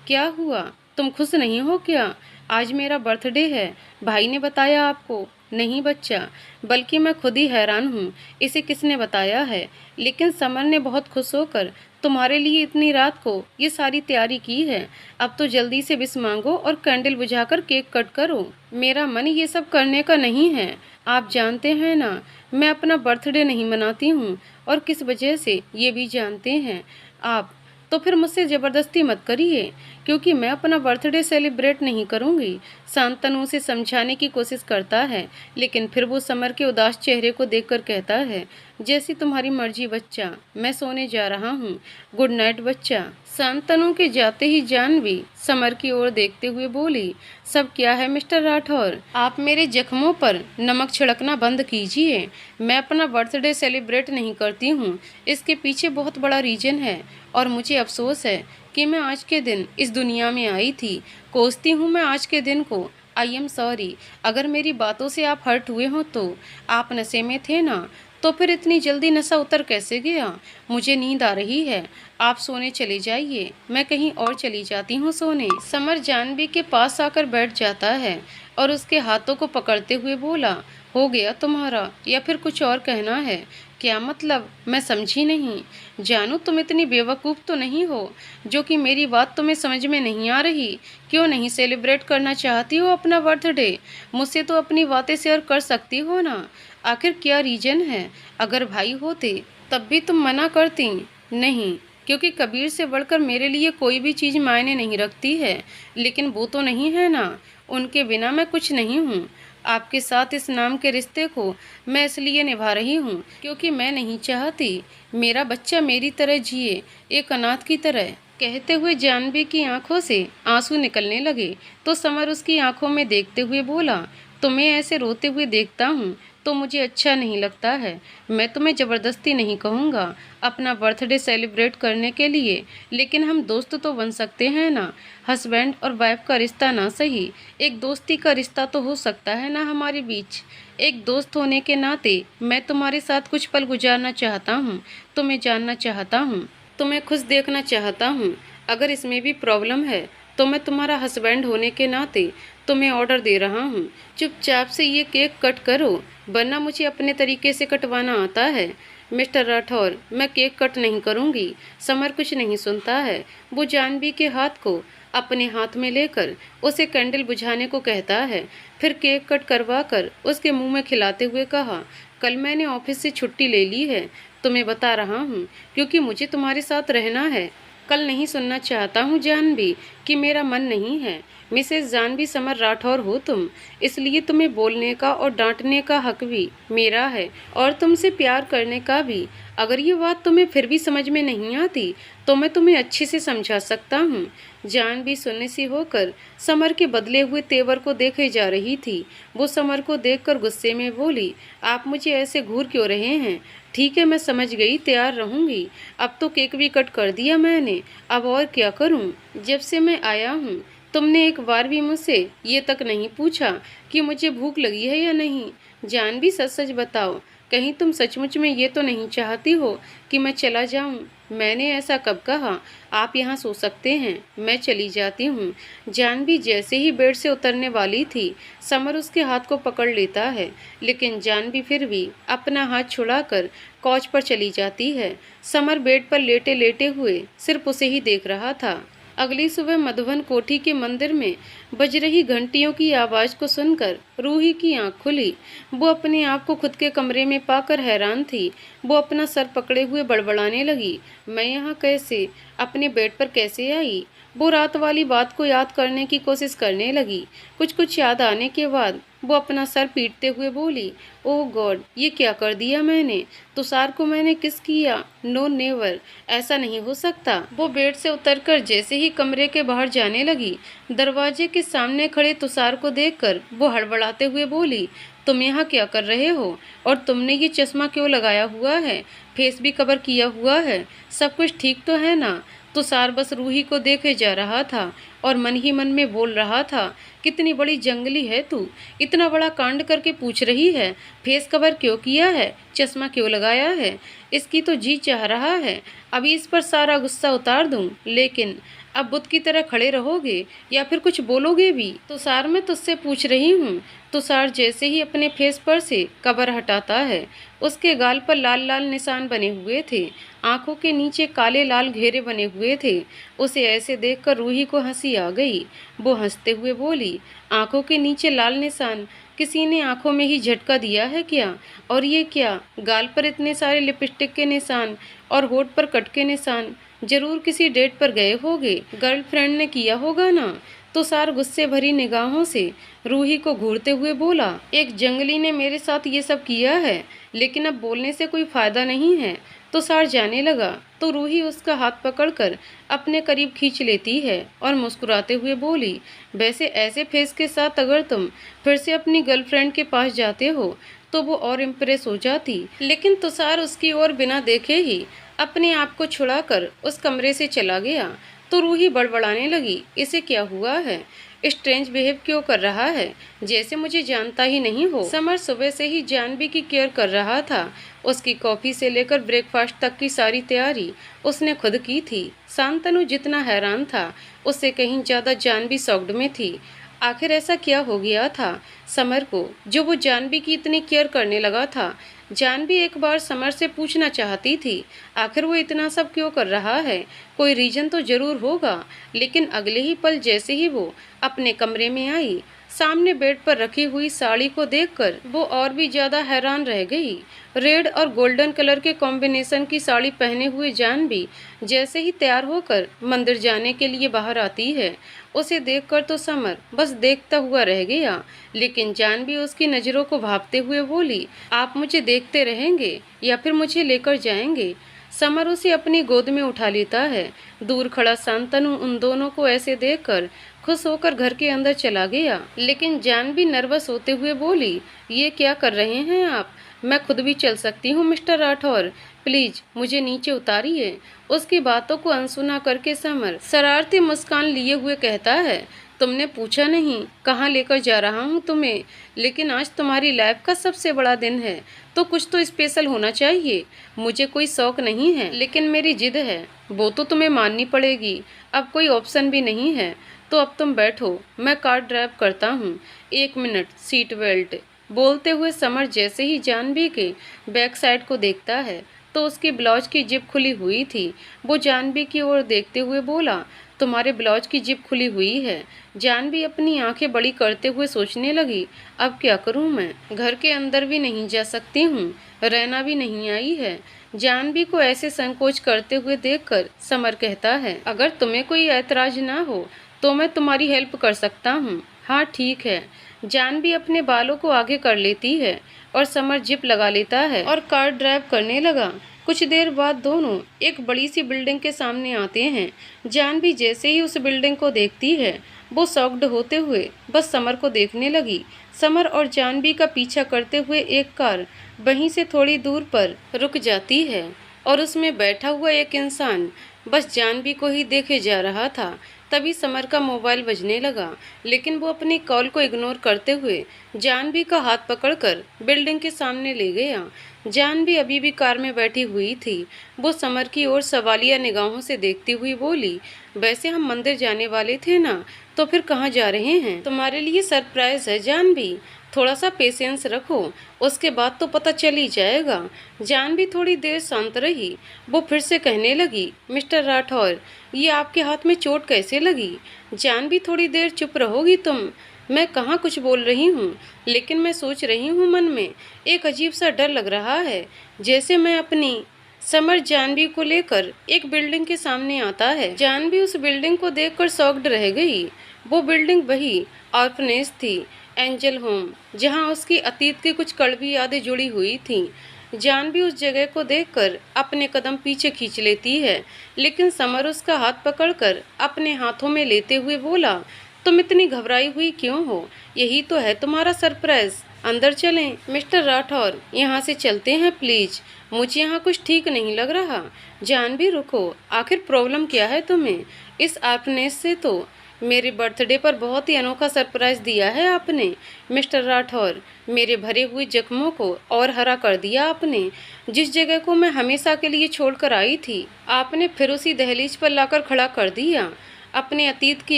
क्या हुआ, तुम खुश नहीं हो क्या? आज मेरा बर्थडे है, भाई ने बताया आपको? नहीं बच्चा, बल्कि मैं खुद ही हैरान हूँ, इसे किसने बताया है? लेकिन समर ने बहुत खुश होकर तुम्हारे लिए इतनी रात को ये सारी तैयारी की है। अब तो जल्दी से विश मांगो और कैंडल बुझाकर केक कट करो। मेरा मन ये सब करने का नहीं है। आप जानते हैं ना, मैं अपना बर्थडे नहीं मनाती हूँ, और किस वजह से ये भी जानते हैं आप। तो फिर मुझसे ज़बरदस्ती मत करिए, क्योंकि मैं अपना बर्थडे सेलिब्रेट नहीं करूँगी। शांतनु से समझाने की कोशिश करता है, लेकिन फिर वो समर के उदास चेहरे को देखकर कहता है, जैसी तुम्हारी मर्जी बच्चा, मैं सोने जा रहा हूँ। गुड नाइट बच्चा। शांतनु के जाते ही जानवी समर की ओर देखते हुए बोली, सब क्या है मिस्टर राठौर, आप मेरे जख्मों पर नमक छिड़कना बंद कीजिए। मैं अपना बर्थडे सेलिब्रेट नहीं करती हूँ, इसके पीछे बहुत बड़ा रीज़न है, और मुझे अफसोस है कि मैं आज के दिन इस दुनिया में आई थी। कोसती हूँ मैं आज के दिन को। आई एम सॉरी, अगर मेरी बातों से आप हर्ट हुए हो तो। आप नशे में थे ना, तो फिर इतनी जल्दी नशा उतर कैसे गया? मुझे नींद आ रही है, आप सोने चले जाइए, मैं कहीं और चली जाती हूँ सोने। समर जानवी के पास आकर बैठ जाता है और उसके हाथों को पकड़ते हुए बोला, हो गया तुम्हारा, या फिर कुछ और कहना है? क्या मतलब, मैं समझी नहीं। जानू, तुम इतनी बेवकूफ़ तो नहीं हो जो कि मेरी बात तुम्हें समझ में नहीं आ रही? क्यों नहीं सेलिब्रेट करना चाहती हो अपना बर्थडे? मुझसे तो अपनी बातें शेयर कर सकती हो ना। आखिर क्या रीज़न है? अगर भाई होते तब भी तुम मना करती। नहीं, क्योंकि कबीर से बढ़कर मेरे लिए कोई भी चीज़ मायने नहीं रखती है। लेकिन वो तो नहीं है ना, उनके बिना मैं कुछ नहीं हूँ। आपके साथ इस नाम के रिश्ते को मैं इसलिए निभा रही हूँ क्योंकि मैं नहीं चाहती मेरा बच्चा मेरी तरह जिए, एक अनाथ की तरह। कहते हुए जानवी की आंखों से आंसू निकलने लगे तो समर उसकी आंखों में देखते हुए बोला, तुम्हें ऐसे रोते हुए देखता हूँ तो मुझे अच्छा नहीं लगता है। मैं तुम्हें ज़बरदस्ती नहीं कहूँगा अपना बर्थडे सेलिब्रेट करने के लिए, लेकिन हम दोस्त तो बन सकते हैं ना। हस्बैंड और वाइफ का रिश्ता ना सही, एक दोस्ती का रिश्ता तो हो सकता है ना हमारे बीच। एक दोस्त होने के नाते मैं तुम्हारे साथ कुछ पल गुजारना चाहता हूँ, तुम्हें जानना चाहता हूँ, तुम्हें खुश देखना चाहता हूँ। अगर इसमें भी प्रॉब्लम है तो मैं तुम्हारा हस्बैंड होने के नाते तुम्हें ऑर्डर दे रहा हूँ, चुपचाप से ये केक कट करो, वरना मुझे अपने तरीके से कटवाना आता है। मिस्टर राठौर, मैं केक कट नहीं करूँगी। समर कुछ नहीं सुनता है। वो जानवी के हाथ को अपने हाथ में लेकर उसे कैंडल बुझाने को कहता है, फिर केक कट करवा कर उसके मुंह में खिलाते हुए कहा, कल मैंने ऑफिस से छुट्टी ले ली है, तुम्हें बता रहा हूँ, क्योंकि मुझे तुम्हारे साथ रहना है। कल नहीं सुनना चाहता हूँ जानवी कि मेरा मन नहीं है। मिसेस जानवी समर राठौर हो तुम, इसलिए तुम्हें बोलने का और डांटने का हक भी मेरा है और तुमसे प्यार करने का भी। अगर ये बात तुम्हें फिर भी समझ में नहीं आती तो मैं तुम्हें अच्छे से समझा सकता हूँ। जानवी सुन्नी सी होकर समर के बदले हुए तेवर को देखे जा रही थी। वो समर को देखकर गुस्से में बोली, आप मुझे ऐसे घूर क्यों रहे हैं? ठीक है, मैं समझ गई, तैयार रहूंगी। अब तो केक भी कट कर दिया मैंने, अब और क्या करूं? जब से मैं आया हूं तुमने एक बार भी मुझसे ये तक नहीं पूछा कि मुझे भूख लगी है या नहीं। जानवी सच सच बताओ, कहीं तुम सचमुच में ये तो नहीं चाहती हो कि मैं चला जाऊं? मैंने ऐसा कब कहा? आप यहाँ सो सकते हैं, मैं चली जाती हूँ। जानवी जैसे ही बेड से उतरने वाली थी समर उसके हाथ को पकड़ लेता है, लेकिन जानवी फिर भी अपना हाथ छुड़ाकर कॉच पर चली जाती है। समर बेड पर लेटे लेटे हुए सिर्फ उसे ही देख रहा था। अगली सुबह मधुबन कोठी के मंदिर में बज रही घंटियों की आवाज़ को सुनकर रूही की आंख खुली। वो अपने आप को खुद के कमरे में पाकर हैरान थी। वो अपना सर पकड़े हुए बड़बड़ाने लगी, मैं यहाँ कैसे, अपने बेड पर कैसे आई? वो रात वाली बात को याद करने की कोशिश करने लगी। कुछ कुछ याद आने के बाद वो अपना सर पीटते हुए बोली, ओह गॉड, ये क्या कर दिया मैंने? तुषार को मैंने किस किया? नो नेवर, ऐसा नहीं हो सकता। वो बेड से उतरकर जैसे ही कमरे के बाहर जाने लगी, दरवाजे के सामने खड़े तुषार को देखकर वो हड़बड़ाते हुए बोली, तुम यहाँ क्या कर रहे हो? और तुमने ये चश्मा क्यों लगाया हुआ है? फेस भी कवर किया हुआ है, सब कुछ ठीक तो है ना? तुषार बस रूही को देखे जा रहा था और मन ही मन में बोल रहा था, कितनी बड़ी जंगली है तू, इतना बड़ा कांड करके पूछ रही है फेस कवर क्यों किया है, चश्मा क्यों लगाया है? इसकी तो जी चाह रहा है अभी इस पर सारा गुस्सा उतार दूं, लेकिन अब बुत की तरह खड़े रहोगे या फिर कुछ बोलोगे भी? तुषार, मैं तुझसे पूछ रही हूँ। तुषार जैसे ही अपने फेस पर से कवर हटाता है, उसके गाल पर लाल लाल निशान बने हुए थे, आंखों के नीचे काले लाल घेरे बने हुए थे। उसे ऐसे देखकर रूही को हंसी आ गई। वो हंसते हुए बोली, आंखों के नीचे लाल निशान, किसी ने आंखों में ही झटका दिया है क्या? और ये क्या, गाल पर इतने सारे लिपस्टिक के निशान और होठ पर कट के निशान? जरूर किसी डेट पर गए होगे, गर्लफ्रेंड ने किया होगा ना? तुषार गुस्से भरी निगाहों से रूही को घूरते हुए बोला, एक जंगली ने मेरे साथ ये सब किया है, लेकिन अब बोलने से कोई फायदा नहीं है। तुषार जाने लगा तो रूही उसका हाथ पकड़कर अपने करीब खींच लेती है और मुस्कुराते हुए बोली, वैसे ऐसे फेस के साथ अगर तुम फिर से अपनी गर्लफ्रेंड के पास जाते हो तो वो और इम्प्रेस हो जाती। लेकिन तुषार उसकी ओर बिना देखे ही अपने आप को छुड़ाकर उस कमरे से चला गया। तो रूही बड़बड़ाने लगी, इसे क्या हुआ है? स्ट्रेंज बिहेव क्यों कर रहा है, जैसे मुझे जानता ही नहीं हो। समर सुबह से ही जानवी की केयर कर रहा था। उसकी कॉफी से लेकर ब्रेकफास्ट तक की सारी तैयारी उसने खुद की थी। शांतनु जितना हैरान था उससे कहीं ज्यादा जानवी शॉक्ड में थी। आखिर ऐसा क्या हो गया था समर को जो वो जानवी की इतनी केयर करने लगा था? जानवी एक बार समर से पूछना चाहती थी, आखिर वो इतना सब क्यों कर रहा है? कोई रीजन तो जरूर होगा। लेकिन अगले ही पल जैसे ही वो अपने कमरे में आई, सामने बेड पर रखी हुई साड़ी को देखकर वो और भी ज्यादा हैरान रह गई। रेड और गोल्डन कलर के कॉम्बिनेशन की साड़ी पहने हुए जानवी जैसे ही तैयार होकर मंदिर जाने के लिए बाहर आती है, उसे देखकर तो समर बस देखता हुआ रह गया। लेकिन जानवी उसकी नज़रों को भांपते हुए बोली, आप मुझे देखते रहेंगे या फिर मुझे लेकर जाएंगे? समर उसे अपनी गोद में उठा लेता है। दूर खड़ा शांतनु उन दोनों को ऐसे देखकर खुश होकर घर के अंदर चला गया। लेकिन जानवी नर्वस होते हुए बोली, ये क्या कर रहे हैं आप? मैं खुद भी चल सकती हूँ मिस्टर राठौर, प्लीज मुझे नीचे उतारिए। उसकी बातों को अनसुना करके समर शरारती मुस्कान लिए हुए कहता है, तुमने पूछा नहीं कहाँ लेकर जा रहा हूँ तुम्हें, लेकिन आज तुम्हारी लाइफ का सबसे बड़ा दिन है तो कुछ तो स्पेशल होना चाहिए। मुझे कोई शौक नहीं है, लेकिन मेरी जिद है, वो तो तुम्हें माननी पड़ेगी। अब कोई ऑप्शन भी नहीं है, तो अब तुम बैठो, मैं कार ड्राइव करता हूँ। 1 मिनट, सीट बेल्ट। बोलते हुए समर जैसे ही जानवी के बैक साइड को देखता है तो उसकी ब्लाउज की जिप खुली हुई थी। वो जानवी की ओर देखते हुए बोला, तुम्हारे ब्लाउज की जिप खुली हुई है। जानवी अपनी आंखें बड़ी करते हुए सोचने लगी, अब क्या करूं मैं? घर के अंदर भी नहीं जा सकती हूँ, रहना भी नहीं आई है। जानवी को ऐसे संकोच करते हुए देखकर समर कहता है, अगर तुम्हें कोई ऐतराज ना हो तो मैं तुम्हारी हेल्प कर सकता हूँ। हाँ ठीक है। जानवी अपने बालों को आगे कर लेती है और समर जिप लगा लेता है और कार ड्राइव करने लगा। कुछ देर बाद दोनों एक बड़ी सी बिल्डिंग के सामने आते हैं। जानवी जैसे ही उस बिल्डिंग को देखती है, वो शॉक्ड होते हुए बस समर को देखने लगी। समर और जानवी का पीछा करते हुए एक कार वहीं से थोड़ी दूर पर रुक जाती है और उसमें बैठा हुआ एक इंसान बस जानवी को ही देखे जा रहा था। तभी समर का मोबाइल बजने लगा, लेकिन वो अपनी कॉल को इग्नोर करते हुए जानवी का हाथ पकड़कर बिल्डिंग के सामने ले गया। जानवी अभी भी कार में बैठी हुई थी। वो समर की ओर सवालिया निगाहों से देखती हुई बोली, वैसे हम मंदिर जाने वाले थे ना, तो फिर कहाँ जा रहे हैं? तुम्हारे लिए सरप्राइज है जानवी, थोड़ा सा पेशेंस रखो, उसके बाद तो पता चल ही जाएगा। जानवी थोड़ी देर शांत रही। वो फिर से कहने लगी, मिस्टर राठौर, ये आपके हाथ में चोट कैसे लगी? जानवी थोड़ी देर चुप रहोगी तुम? मैं कहाँ कुछ बोल रही हूँ, लेकिन मैं सोच रही हूँ मन में एक अजीब सा डर लग रहा है, जैसे मैं अपनी समर जानवी को लेकर एक बिल्डिंग के सामने आता है। जानवी उस बिल्डिंग को देखकर शॉक्ड रह गई। वो बिल्डिंग वही ऑर्फनेज थी, एंजल होम, जहां उसकी अतीत की कुछ कड़वी यादें जुड़ी हुई थीं। जानवी उस जगह को देखकर अपने कदम पीछे खींच लेती है, लेकिन समर उसका हाथ पकड़कर अपने हाथों में लेते हुए बोला, तुम इतनी घबराई हुई क्यों हो? यही तो है तुम्हारा सरप्राइज। अंदर चलें। मिस्टर राठौर, यहाँ से चलते हैं प्लीज, मुझे यहाँ कुछ ठीक नहीं लग रहा। जानवी रुको, आखिर प्रॉब्लम क्या है तुम्हें? इस ऑर्फनेज से तो मेरे बर्थडे पर बहुत ही अनोखा सरप्राइज दिया है आपने। मिस्टर राठौर, मेरे भरे हुए जख्मों को और हरा कर दिया आपने। जिस जगह को मैं हमेशा के लिए छोड़कर आई थी, आपने फिर उसी दहलीज पर लाकर खड़ा कर दिया। अपने अतीत की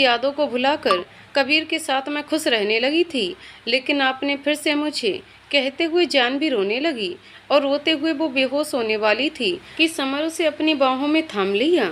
यादों को भुलाकर कबीर के साथ मैं खुश रहने लगी थी, लेकिन आपने फिर से मुझे, कहते हुए जानवी रोने लगी और रोते हुए वो बेहोश होने वाली थी कि समर उसे अपनी बाहों में थाम लिया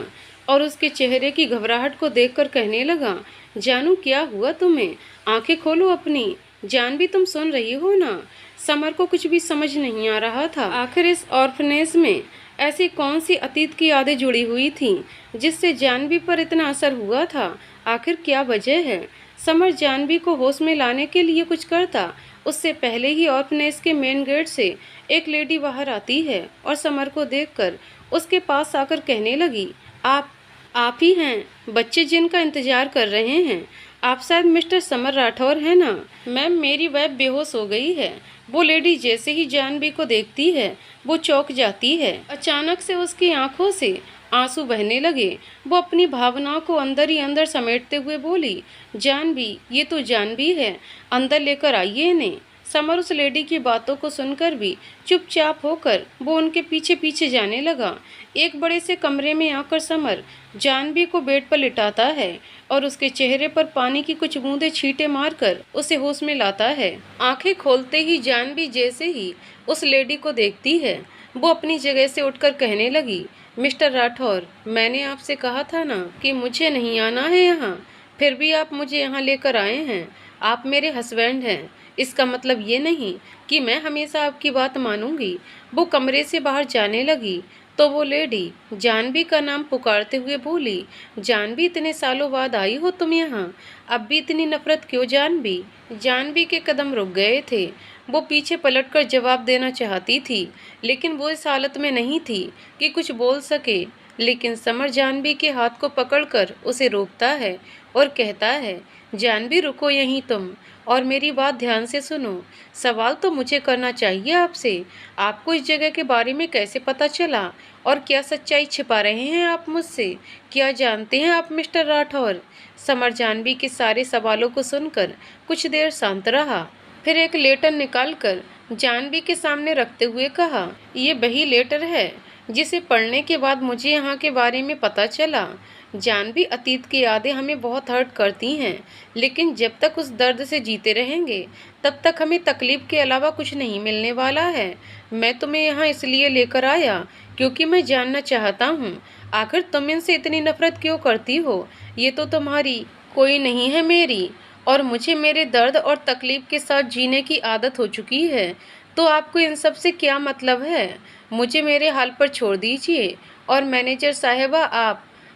और उसके चेहरे की घबराहट को देखकर कहने लगा, जानू क्या हुआ तुम्हें? आंखें खोलो अपनी। जानवी तुम सुन रही हो ना? समर को कुछ भी समझ नहीं आ रहा था। आखिर इस ऑर्फनेज में ऐसी कौन सी अतीत की यादें जुड़ी हुई थीं जिससे जानवी पर इतना असर हुआ था? आखिर क्या वजह है? समर जानवी को होश में लाने के लिए कुछ करता उससे पहले ही ऑर्फनेज के मेन गेट से एक लेडी बाहर आती है और समर को देखकर उसके पास आकर कहने लगी, आप ही हैं, बच्चे जिनका इंतजार कर रहे हैं। आप शायद मिस्टर समर राठौर हैं ना? मैम, मेरी वाइफ बेहोश हो गई है। वो लेडी जैसे ही जानवी को देखती है, वो चौंक जाती है। अचानक से उसकी आंखों से आंसू बहने लगे। वो अपनी भावनाओं को अंदर ही अंदर समेटते हुए बोली, जानवी, ये तो जानवी है, अंदर लेकर आइए इन्हें। समर उस लेडी की बातों को सुनकर भी चुपचाप होकर वो उनके पीछे पीछे जाने लगा। एक बड़े से कमरे में आकर समर जानवी को बेड पर लिटाता है और उसके चेहरे पर पानी की कुछ बूंदें छींटे मारकर उसे होश में लाता है। आंखें खोलते ही जानवी जैसे ही उस लेडी को देखती है, वो अपनी जगह से उठकर कहने लगी, मिस्टर राठौर, मैंने आपसे कहा था ना कि मुझे नहीं आना है यहाँ, फिर भी आप मुझे यहाँ लेकर आए हैं। आप मेरे हस्बैंड हैं, इसका मतलब ये नहीं कि मैं हमेशा आपकी बात मानूंगी। वो कमरे से बाहर जाने लगी तो वो लेडी जानवी का नाम पुकारते हुए बोली, जानवी, इतने सालों बाद आई हो तुम यहाँ, अब भी इतनी नफरत क्यों जानवी? जानवी के कदम रुक गए थे। वो पीछे पलटकर जवाब देना चाहती थी, लेकिन वो इस हालत में नहीं थी कि कुछ बोल सके। लेकिन समर जानवी के हाथ को पकड़कर उसे रोकता है और कहता है, जानवी रुको यहीं तुम, और मेरी बात ध्यान से सुनो। सवाल तो मुझे करना चाहिए आपसे, आपको इस जगह के बारे में कैसे पता चला और क्या सच्चाई छिपा रहे हैं आप मुझसे? क्या जानते हैं आप मिस्टर राठौर? समर जानवी के सारे सवालों को सुनकर कुछ देर शांत रहा, फिर एक लेटर निकालकर जानवी के सामने रखते हुए कहा, ये वही लेटर है जिसे पढ़ने के बाद मुझे यहाँ के बारे में पता चला। जानवी, अतीत की यादें हमें बहुत हर्ट करती हैं, लेकिन जब तक उस दर्द से जीते रहेंगे तब तक हमें तकलीफ के अलावा कुछ नहीं मिलने वाला है। मैं तुम्हें यहाँ इसलिए लेकर आया क्योंकि मैं जानना चाहता हूँ, आखिर तुम इनसे इतनी नफरत क्यों करती हो? ये तो तुम्हारी कोई नहीं है मेरी, और मुझे मेरे दर्द और तकलीफ के साथ जीने की आदत हो चुकी है। तो आपको इन सब से क्या मतलब है? मुझे मेरे हाल पर छोड़ दीजिए। और मैनेजर साहिबा,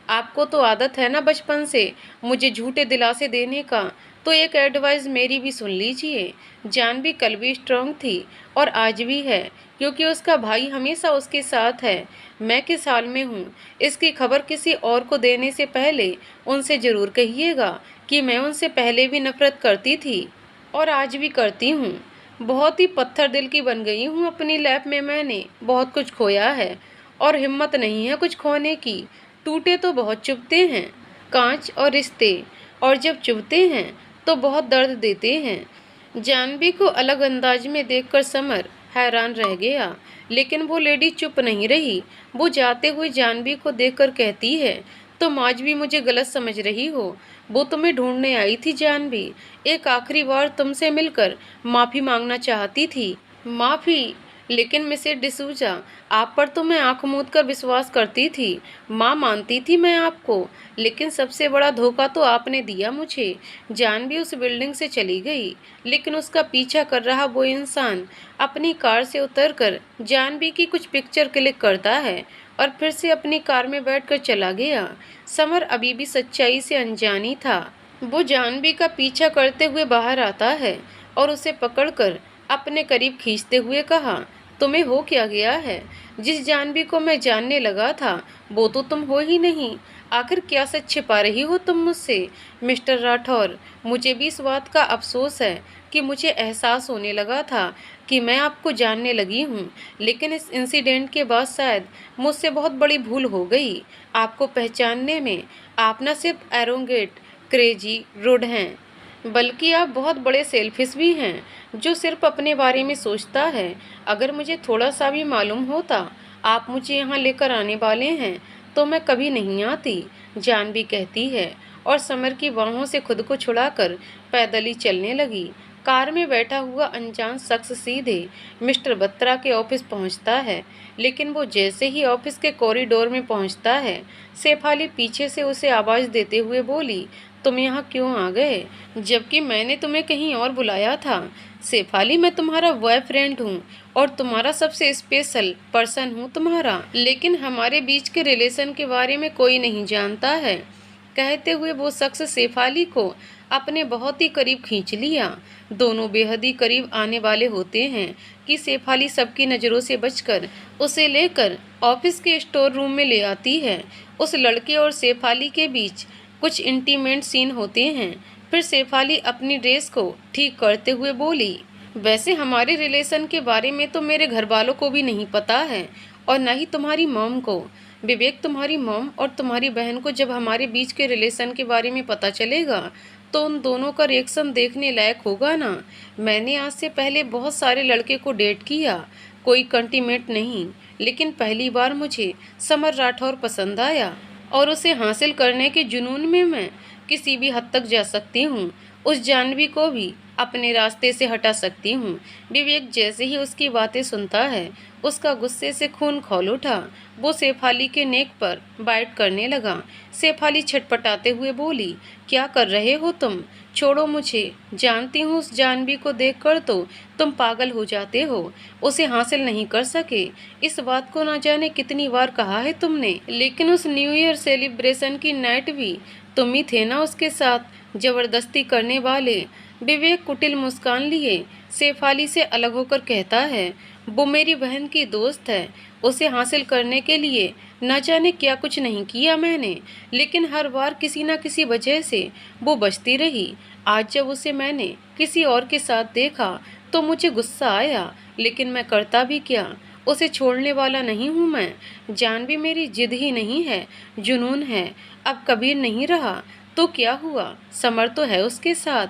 आपको तो आदत है ना बचपन से मुझे झूठे दिलासे देने का, तो एक एडवाइस मेरी भी सुन लीजिए। जानवी कल भी स्ट्रांग थी और आज भी है, क्योंकि उसका भाई हमेशा उसके साथ है। मैं किस हाल में हूँ, इसकी खबर किसी और को देने से पहले उनसे ज़रूर कहिएगा कि मैं उनसे पहले भी नफरत करती थी और आज भी करती हूँ। बहुत ही पत्थर दिल की बन गई हूँ अपनी लाइफ में। मैंने बहुत कुछ खोया है और हिम्मत नहीं है कुछ खोने की। टूटे तो बहुत चुभते हैं कांच और रिश्ते, और जब चुभते हैं तो बहुत दर्द देते हैं। जानवी को अलग अंदाज में देखकर समर हैरान रह गया, लेकिन वो लेडी चुप नहीं रही। वो जाते हुए जानवी को देखकर कहती है, तुम आज भी मुझे गलत समझ रही हो। वो तुम्हें ढूंढने आई थी जानवी, एक आखिरी बार तुमसे मिलकर माफ़ी मांगना चाहती थी। माफ़ी? लेकिन मिसेस डिसूजा, आप पर तो मैं आंख मूंद कर विश्वास करती थी, माँ मानती थी मैं आपको, लेकिन सबसे बड़ा धोखा तो आपने दिया मुझे। जानवी उस बिल्डिंग से चली गई, लेकिन उसका पीछा कर रहा वो इंसान अपनी कार से उतरकर जानवी की कुछ पिक्चर क्लिक करता है और फिर से अपनी कार में बैठकर चला गया। समर अभी भी सच्चाई से अनजानी था। वो जानवी का पीछा करते हुए बाहर आता है और उसे पकड़कर अपने करीब खींचते हुए कहा, तुम्हें हो क्या गया है? जिस जानवी को मैं जानने लगा था वो तो तुम हो ही नहीं। आखिर क्या सच छिपा रही हो तुम मुझसे? मिस्टर राठौर, मुझे भी इस बात का अफसोस है कि मुझे एहसास होने लगा था कि मैं आपको जानने लगी हूँ, लेकिन इस इंसिडेंट के बाद शायद मुझसे बहुत बड़ी भूल हो गई आपको पहचानने में। आप न सिर्फ एरोगेंट क्रेजी रूड हैं, बल्कि आप बहुत बड़े सेल्फिश भी हैं, जो सिर्फ अपने बारे में सोचता है। अगर मुझे थोड़ा सा भी मालूम होता आप मुझे यहाँ लेकर आने वाले हैं तो मैं कभी नहीं आती, जानवी कहती है, और समर की बाहों से खुद को छुड़ाकर पैदल ही चलने लगी। कार में बैठा हुआ अनजान शख्स सीधे मिस्टर बत्रा के ऑफिस पहुंचता है, लेकिन वो जैसे ही ऑफिस के कॉरिडोर में पहुंचता है, शेफाली पीछे से उसे आवाज़ देते हुए बोली, तुम यहाँ क्यों आ गए, जबकि मैंने तुम्हें कहीं और बुलाया था? शेफाली, मैं तुम्हारा बॉयफ्रेंड हूँ और तुम्हारा सबसे स्पेशल पर्सन हूँ तुम्हारा, लेकिन हमारे बीच के रिलेशन के बारे में कोई नहीं जानता है। कहते हुए वो शख्स शेफाली को अपने बहुत ही करीब खींच लिया। दोनों बेहद ही करीब आने वाले होते हैं कि शेफाली सबकी नज़रों से बचकर उसे लेकर ऑफिस के स्टोर रूम में ले आती है। उस लड़के और शेफाली के बीच कुछ इंटीमेट सीन होते हैं। फिर शेफाली अपनी ड्रेस को ठीक करते हुए बोली, वैसे हमारे रिलेशन के बारे में तो मेरे घर वालों को भी नहीं पता है, और न ही तुम्हारी मॉम को। विवेक, तुम्हारी मॉम और तुम्हारी बहन को जब हमारे बीच के रिलेशन के बारे में पता चलेगा तो उन दोनों का रिएक्शन देखने लायक होगा ना। मैंने आज से पहले बहुत सारे लड़के को डेट किया, कोई कंटीमेट नहीं, लेकिन पहली बार मुझे समर राठौर पसंद आया और उसे हासिल करने के जुनून में मैं किसी भी हद तक जा सकती हूँ। उस जानवी को भी अपने रास्ते से हटा सकती हूँ। विवेक जैसे ही उसकी बातें सुनता है, उसका गुस्से से खून खौल उठा। वो शेफाली के नेक पर बाइट करने लगा। शेफाली छटपटाते हुए बोली, क्या कर रहे हो तुम? छोड़ो मुझे। जानती हूँ उस जानवी को देखकर तो तुम पागल हो जाते हो, उसे हासिल नहीं कर सके। इस बात को ना जाने कितनी बार कहा है तुमने, लेकिन उस न्यू ईयर सेलिब्रेशन की नाइट भी तुम ही थे ना उसके साथ जबरदस्ती करने वाले। विवेक कुटिल मुस्कान लिए शेफाली से अलग होकर कहता है, वो मेरी बहन की दोस्त है, उसे हासिल करने के लिए न जाने क्या कुछ नहीं किया मैंने, लेकिन हर बार किसी न किसी वजह से वो बचती रही। आज जब उसे मैंने किसी और के साथ देखा तो मुझे गुस्सा आया, लेकिन मैं करता भी क्या, उसे छोड़ने वाला नहीं हूँ मैं। जानवी मेरी जिद ही नहीं है, जुनून है। अब कबीर नहीं रहा तो क्या हुआ, समर तो है उसके साथ।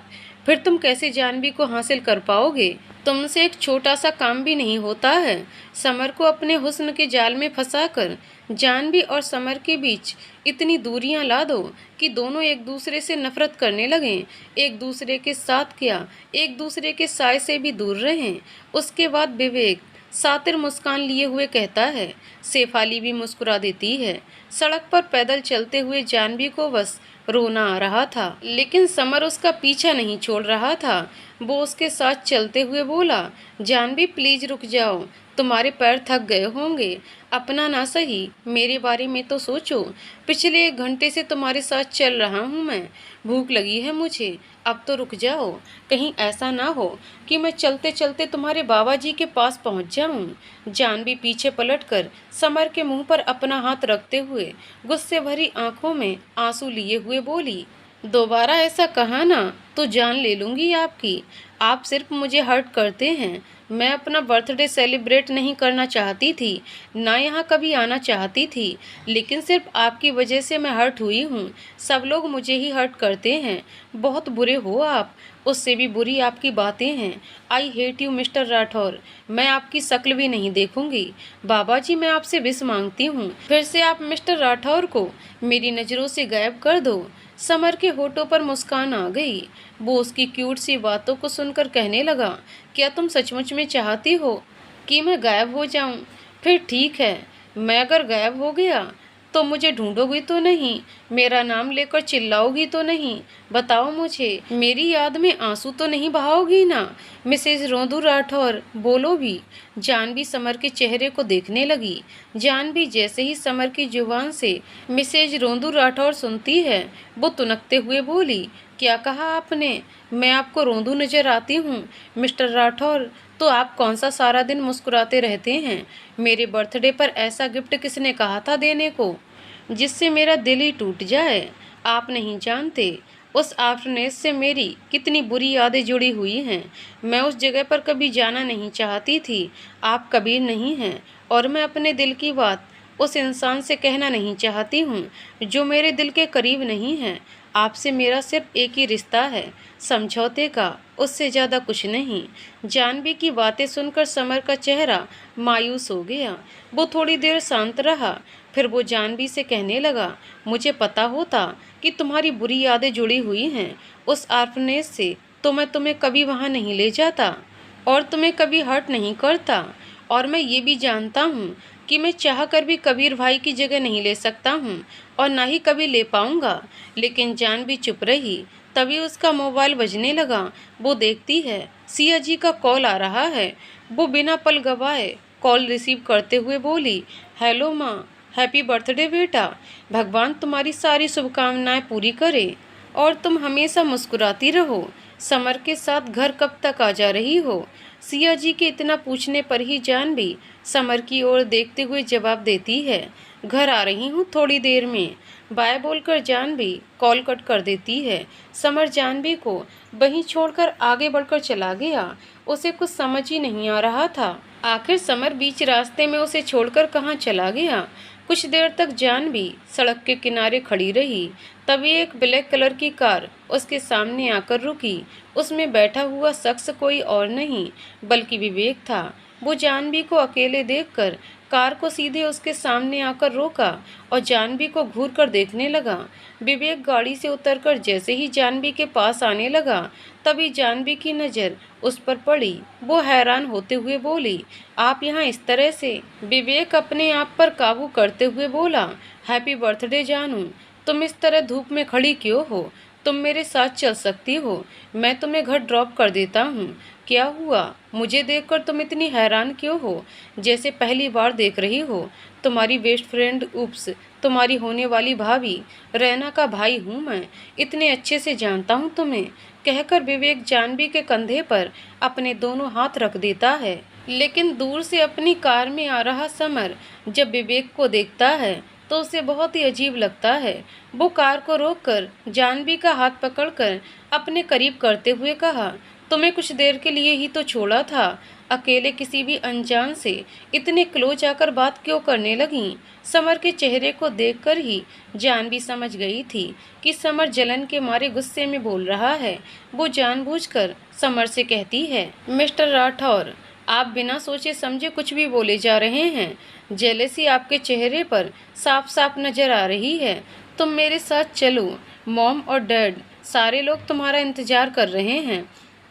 फिर तुम कैसे जानवी को हासिल कर पाओगे? तुमसे एक छोटा सा काम भी नहीं होता है। समर को अपने हुस्न के जाल में फंसाकर जानवी और समर के बीच इतनी दूरियां ला दो कि दोनों एक दूसरे से नफरत करने लगें, एक दूसरे के साथ क्या, एक दूसरे के साय से भी दूर रहें। उसके बाद विवेक सातिर मुस्कान लिए हुए कहता है। शेफाली भी मुस्कुरा देती है। सड़क पर पैदल चलते हुए जानवी को बस रोना आ रहा था, लेकिन समर उसका पीछा नहीं छोड़ रहा था। वो उसके साथ चलते हुए बोला, जानवी प्लीज रुक जाओ, तुम्हारे पैर थक गए होंगे। अपना ना सही, मेरे बारे में तो सोचो। पिछले 1 घंटे से तुम्हारे साथ चल रहा हूँ मैं। भूख लगी है मुझे, अब तो रुक जाओ। कहीं ऐसा ना हो कि मैं चलते चलते तुम्हारे बाबा जी के पास पहुँच जाऊँ। जानवी पीछे पलटकर समर के मुंह पर अपना हाथ रखते हुए गुस्से भरी आंखों में आंसू लिए हुए बोली, दोबारा ऐसा कहा ना तो जान ले लूंगी आपकी। आप सिर्फ मुझे हर्ट करते हैं। मैं अपना बर्थडे सेलिब्रेट नहीं करना चाहती थी, ना यहाँ कभी आना चाहती थी, लेकिन सिर्फ आपकी वजह से मैं हर्ट हुई हूँ। सब लोग मुझे ही हर्ट करते हैं। बहुत बुरे हो आप। उससे भी बुरी आपकी बातें हैं। I hate you mister Rathore. मैं आपकी शक्ल भी नहीं देखूंगी। बाबा जी, मैं आपसे विश मांगती हूँ, फिर से आप मिस्टर राठौर को मेरी नज़रों से गायब कर दो। समर के होठों पर मुस्कान आ गई। वो उसकी क्यूट सी बातों को सुनकर कहने लगा, क्या तुम सचमुच में चाहती हो कि मैं गायब हो जाऊं? फिर ठीक है, मैं अगर गायब हो गया तो मुझे ढूंढोगी तो नहीं, मेरा नाम लेकर चिल्लाओगी तो नहीं? बताओ मुझे, मेरी याद में आंसू तो नहीं बहाओगी ना? मिसेज रोंदू राठौर, बोलो भी। जानवी समर के चेहरे को देखने लगी। जानवी जैसे ही समर की जुबान से मिसेज रोंदू राठौर सुनती है, वो तुनकते हुए बोली, क्या कहा आपने? मैं आपको रोंदू नजर आती हूँ मिस्टर राठौर? तो आप कौन सा सारा दिन मुस्कुराते रहते हैं? मेरे बर्थडे पर ऐसा गिफ्ट किसने कहा था देने को जिससे मेरा दिल ही टूट जाए? आप नहीं जानते उस आफ्टरनेस से मेरी कितनी बुरी यादें जुड़ी हुई हैं। मैं उस जगह पर कभी जाना नहीं चाहती थी। आप कबीर नहीं हैं, और मैं अपने दिल की बात उस इंसान से कहना नहीं चाहती हूँ जो मेरे दिल के करीब नहीं है। आपसे मेरा सिर्फ एक ही रिश्ता है, समझौते का, उससे ज़्यादा कुछ नहीं। जानवी की बातें सुनकर समर का चेहरा मायूस हो गया। वो थोड़ी देर शांत रहा, फिर वो जानवी से कहने लगा, मुझे पता होता कि तुम्हारी बुरी यादें जुड़ी हुई हैं उस आर्फनेज से तो मैं तुम्हें कभी वहाँ नहीं ले जाता और तुम्हें कभी हर्ट नहीं करता। और मैं ये भी जानता हूँ कि मैं चाह कर भी कबीर भाई की जगह नहीं ले सकता हूँ और ना ही कभी ले पाऊँगा। लेकिन जानवी चुप रही। तभी उसका मोबाइल बजने लगा। वो देखती है सिया जी का कॉल आ रहा है। वो बिना पल गवाए कॉल रिसीव करते हुए बोली, हेलो माँ, हैप्पी बर्थडे बेटा। भगवान तुम्हारी सारी शुभकामनाएं पूरी करे और तुम हमेशा मुस्कुराती रहो। समर के साथ घर कब तक आ जा रही हो? सिया जी के इतना पूछने पर ही जानवी समर की ओर देखते हुए जवाब देती है, घर आ रही हूँ थोड़ी देर में। बाय बोलकर जानवी कॉल कट कर देती है। समर जानवी को वहीं छोड़कर आगे बढ़कर चला गया। उसे कुछ समझ ही नहीं आ रहा था, आखिर समर बीच रास्ते में उसे छोड़कर कहाँ चला गया। कुछ देर तक जानवी सड़क के किनारे खड़ी रही। तभी एक ब्लैक कलर की कार उसके सामने आकर रुकी। उसमें बैठा हुआ शख्स कोई और नहीं बल्कि विवेक था। वो जानवी को अकेले देखकर कार को सीधे उसके सामने आकर रोका और जानवी को घूर कर देखने लगा। विवेक गाड़ी से उतरकर जैसे ही जानवी के पास आने लगा, तभी जानवी की नज़र उस पर पड़ी। वो हैरान होते हुए बोली, आप यहाँ इस तरह से? विवेक अपने आप पर काबू करते हुए बोला, हैप्पी बर्थडे जानू। तुम इस तरह धूप में खड़ी क्यों हो? तुम मेरे साथ चल सकती हो, मैं तुम्हें घर ड्रॉप कर देता हूँ। क्या हुआ? मुझे देखकर तुम इतनी हैरान क्यों हो, जैसे पहली बार देख रही हो? तुम्हारी बेस्ट फ्रेंड, उप्स, तुम्हारी होने वाली भाभी, रैना का भाई हूँ मैं। इतने अच्छे से जानता हूँ तुम्हें। कहकर विवेक जानवी के कंधे पर अपने दोनों हाथ रख देता है। लेकिन दूर से अपनी कार में आ रहा समर जब विवेक को देखता है तो उसे बहुत ही अजीब लगता है। वो कार को रोककर जानवी का हाथ पकड़कर अपने करीब करते हुए कहा, तुम्हें कुछ देर के लिए ही तो छोड़ा था, अकेले किसी भी अनजान से इतने क्लोज आकर बात क्यों करने लगी? समर के चेहरे को देखकर ही जानवी समझ गई थी कि समर जलन के मारे गुस्से में बोल रहा है। वो जानबूझकर समर से कहती है, मिस्टर राठौर, आप बिना सोचे समझे कुछ भी बोले जा रहे हैं। जेलेसी आपके चेहरे पर साफ साफ नजर आ रही है। तुम मेरे साथ चलो, मॉम और डैड सारे लोग तुम्हारा इंतजार कर रहे हैं।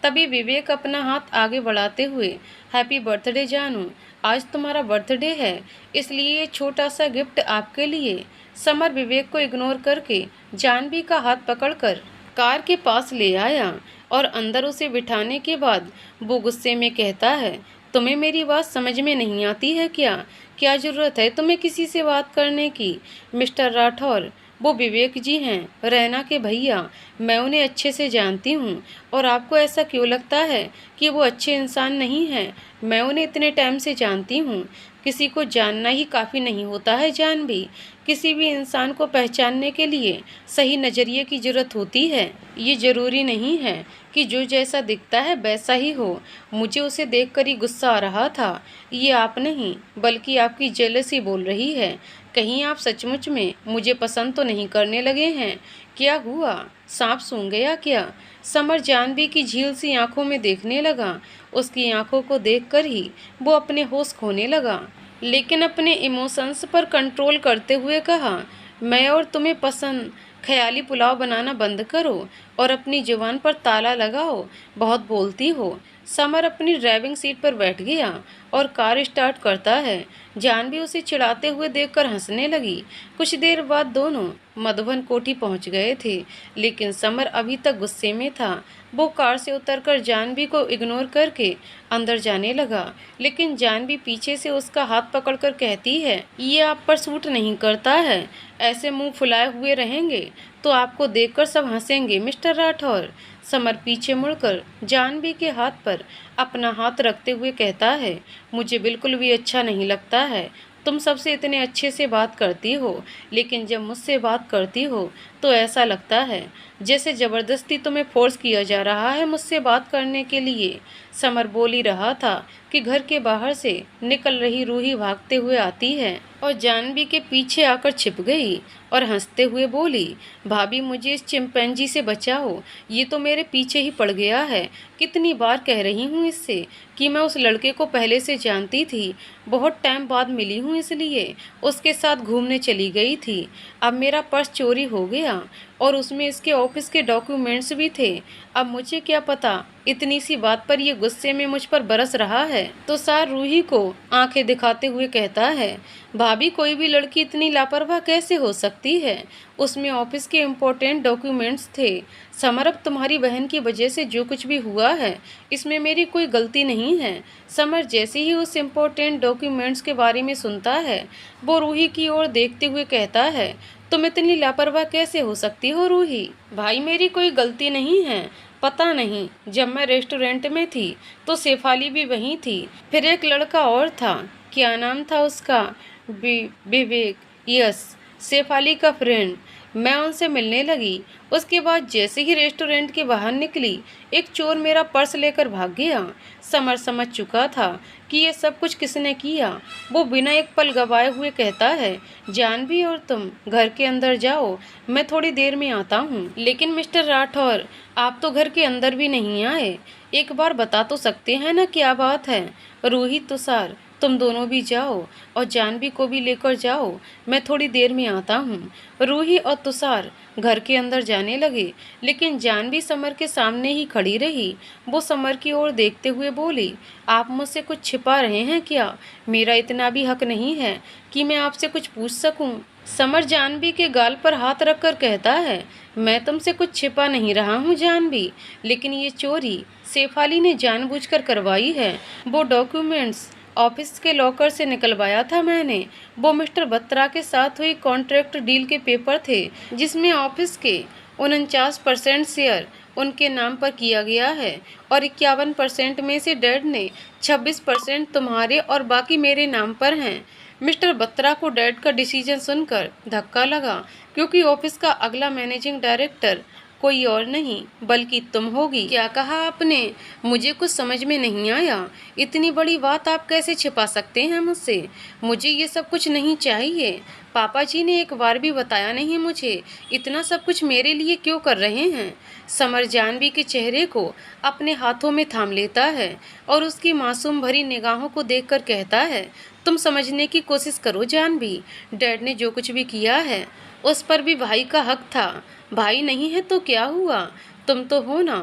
तभी विवेक अपना हाथ आगे बढ़ाते हुए, हैप्पी बर्थडे जानू, आज तुम्हारा बर्थडे है, इसलिए ये छोटा सा गिफ्ट आपके लिए। समर विवेक को इग्नोर करके जानवी का हाथ पकड़कर कार के पास ले आया और अंदर उसे बिठाने के बाद वो गुस्से में कहता है, तुम्हें मेरी बात समझ में नहीं आती है क्या? क्या ज़रूरत है तुम्हें किसी से बात करने की? मिस्टर राठौर, वो विवेक जी हैं, रैना के भैया। मैं उन्हें अच्छे से जानती हूँ और आपको ऐसा क्यों लगता है कि वो अच्छे इंसान नहीं हैं? मैं उन्हें इतने टाइम से जानती हूँ। किसी को जानना ही काफ़ी नहीं होता है जानवी। किसी भी इंसान को पहचानने के लिए सही नज़रिए की ज़रूरत होती है। ये ज़रूरी नहीं है कि जो जैसा दिखता है वैसा ही हो। मुझे उसे देखकर ही गुस्सा आ रहा था। ये आप नहीं बल्कि आपकी जेलसी बोल रही है। कहीं आप सचमुच में मुझे पसंद तो नहीं करने लगे हैं? क्या हुआ, सांप सूंघ गया क्या? समर जानवी की झील सी आंखों में देखने लगा। उसकी आंखों को देखकर ही वो अपने होश खोने लगा, लेकिन अपने इमोशंस पर कंट्रोल करते हुए कहा, मैं और तुम्हें पसंद ख्याली पुलाव बनाना बंद करो और अपनी जुबान पर ताला लगाओ। बहुत बोलती हो। समर अपनी ड्राइविंग सीट पर बैठ गया और कार स्टार्ट करता है। जानवी उसे चिढ़ाते हुए देखकर हंसने लगी। कुछ देर बाद दोनों मधुबन कोठी पहुंच गए थे, लेकिन समर अभी तक गुस्से में था। वो कार से उतरकर जानवी को इग्नोर करके अंदर जाने लगा, लेकिन जानवी पीछे से उसका हाथ पकड़कर कहती है, ये आप पर सूट नहीं करता है। ऐसे मुंह फुलाए हुए रहेंगे तो आपको देखकर सब हंसेंगे मिस्टर राठौर। समर पीछे मुड़कर जानवी के हाथ पर अपना हाथ रखते हुए कहता है, मुझे बिल्कुल भी अच्छा नहीं लगता है। तुम सबसे इतने अच्छे से बात करती हो, लेकिन जब मुझसे बात करती हो तो ऐसा लगता है जैसे ज़बरदस्ती तुम्हें फोर्स किया जा रहा है मुझसे बात करने के लिए। समर बोल ही रहा था कि घर के बाहर से निकल रही रूही भागते हुए आती है और जानवी के पीछे आकर छिप गई और हंसते हुए बोली, भाभी मुझे इस चिंपैंजी से बचाओ, ये तो मेरे पीछे ही पड़ गया है। कितनी बार कह रही हूँ इससे कि मैं उस लड़के को पहले से जानती थी, बहुत टाइम बाद मिली हूँ इसलिए उसके साथ घूमने चली गई थी। अब मेरा पर्स चोरी हो गया और उसमें इसके ऑफिस के डॉक्यूमेंट्स भी थे। अब मुझे क्या पता इतनी सी बात पर ये गुस्से में मुझ पर बरस रहा है। तो सार रूही को आंखें दिखाते हुए कहता है, भाभी कोई भी लड़की इतनी लापरवाह कैसे हो सकती है? उसमें ऑफिस के इम्पोर्टेंट डॉक्यूमेंट्स थे। समर, अब तुम्हारी बहन की वजह से जो कुछ भी हुआ है इसमें मेरी कोई गलती नहीं है। समर जैसे ही उस इम्पोर्टेंट डॉक्यूमेंट्स के बारे में सुनता है वो रूही की ओर देखते हुए कहता है, तुम इतनी लापरवाह कैसे हो सकती हो रूही? भाई मेरी कोई गलती नहीं है। पता नहीं, जब मैं रेस्टोरेंट में थी तो शेफाली भी वहीं थी, फिर एक लड़का और था, क्या नाम था उसका? विवेक। यस, शेफाली का फ्रेंड। मैं उनसे मिलने लगी। उसके बाद जैसे ही रेस्टोरेंट के बाहर निकली एक चोर मेरा पर्स लेकर भाग गया। समर समझ चुका था कि ये सब कुछ किसने किया। वो बिना एक पल गवाए हुए कहता है, जानवी और तुम घर के अंदर जाओ, मैं थोड़ी देर में आता हूँ। लेकिन मिस्टर राठौर, आप तो घर के अंदर भी नहीं आए। एक बार बता तो सकते हैं ना क्या बात है? रूही, तुषार, तुम दोनों भी जाओ और जानवी को भी लेकर जाओ, मैं थोड़ी देर में आता हूँ। रूही और तुषार घर के अंदर जाने लगे, लेकिन जानवी समर के सामने ही खड़ी रही। वो समर की ओर देखते हुए बोली, आप मुझसे कुछ छिपा रहे हैं क्या? मेरा इतना भी हक नहीं है कि मैं आपसे कुछ पूछ सकूं। समर जानवी के गाल पर हाथ रखकर कहता है, मैं तुमसे कुछ छिपा नहीं रहा हूँ जानवी, लेकिन ये चोरी शेफाली ने जानबूझकर करवाई है। वो डॉक्यूमेंट्स ऑफिस के लॉकर से निकलवाया था मैंने। वो मिस्टर बत्रा के साथ हुई कॉन्ट्रैक्ट डील के पेपर थे, जिसमें ऑफिस के 49% शेयर उनके नाम पर किया गया है और 51% में से डैड ने 26% तुम्हारे और बाकी मेरे नाम पर हैं। मिस्टर बत्रा को डैड का डिसीजन सुनकर धक्का लगा, क्योंकि ऑफिस का अगला मैनेजिंग डायरेक्टर कोई और नहीं बल्कि तुम होगी। क्या कहा आपने? मुझे कुछ समझ में नहीं आया। इतनी बड़ी बात आप कैसे छिपा सकते हैं मुझसे? मुझे ये सब कुछ नहीं चाहिए। पापा जी ने एक बार भी बताया नहीं मुझे। इतना सब कुछ मेरे लिए क्यों कर रहे हैं? समर जानवी के चेहरे को अपने हाथों में थाम लेता है और उसकी मासूम भरी निगाहों को देखकर कहता है, तुम समझने की कोशिश करो जानवी। डैड ने जो कुछ भी किया है उस पर भी भाई का हक था। भाई नहीं है तो क्या हुआ, तुम तो हो ना।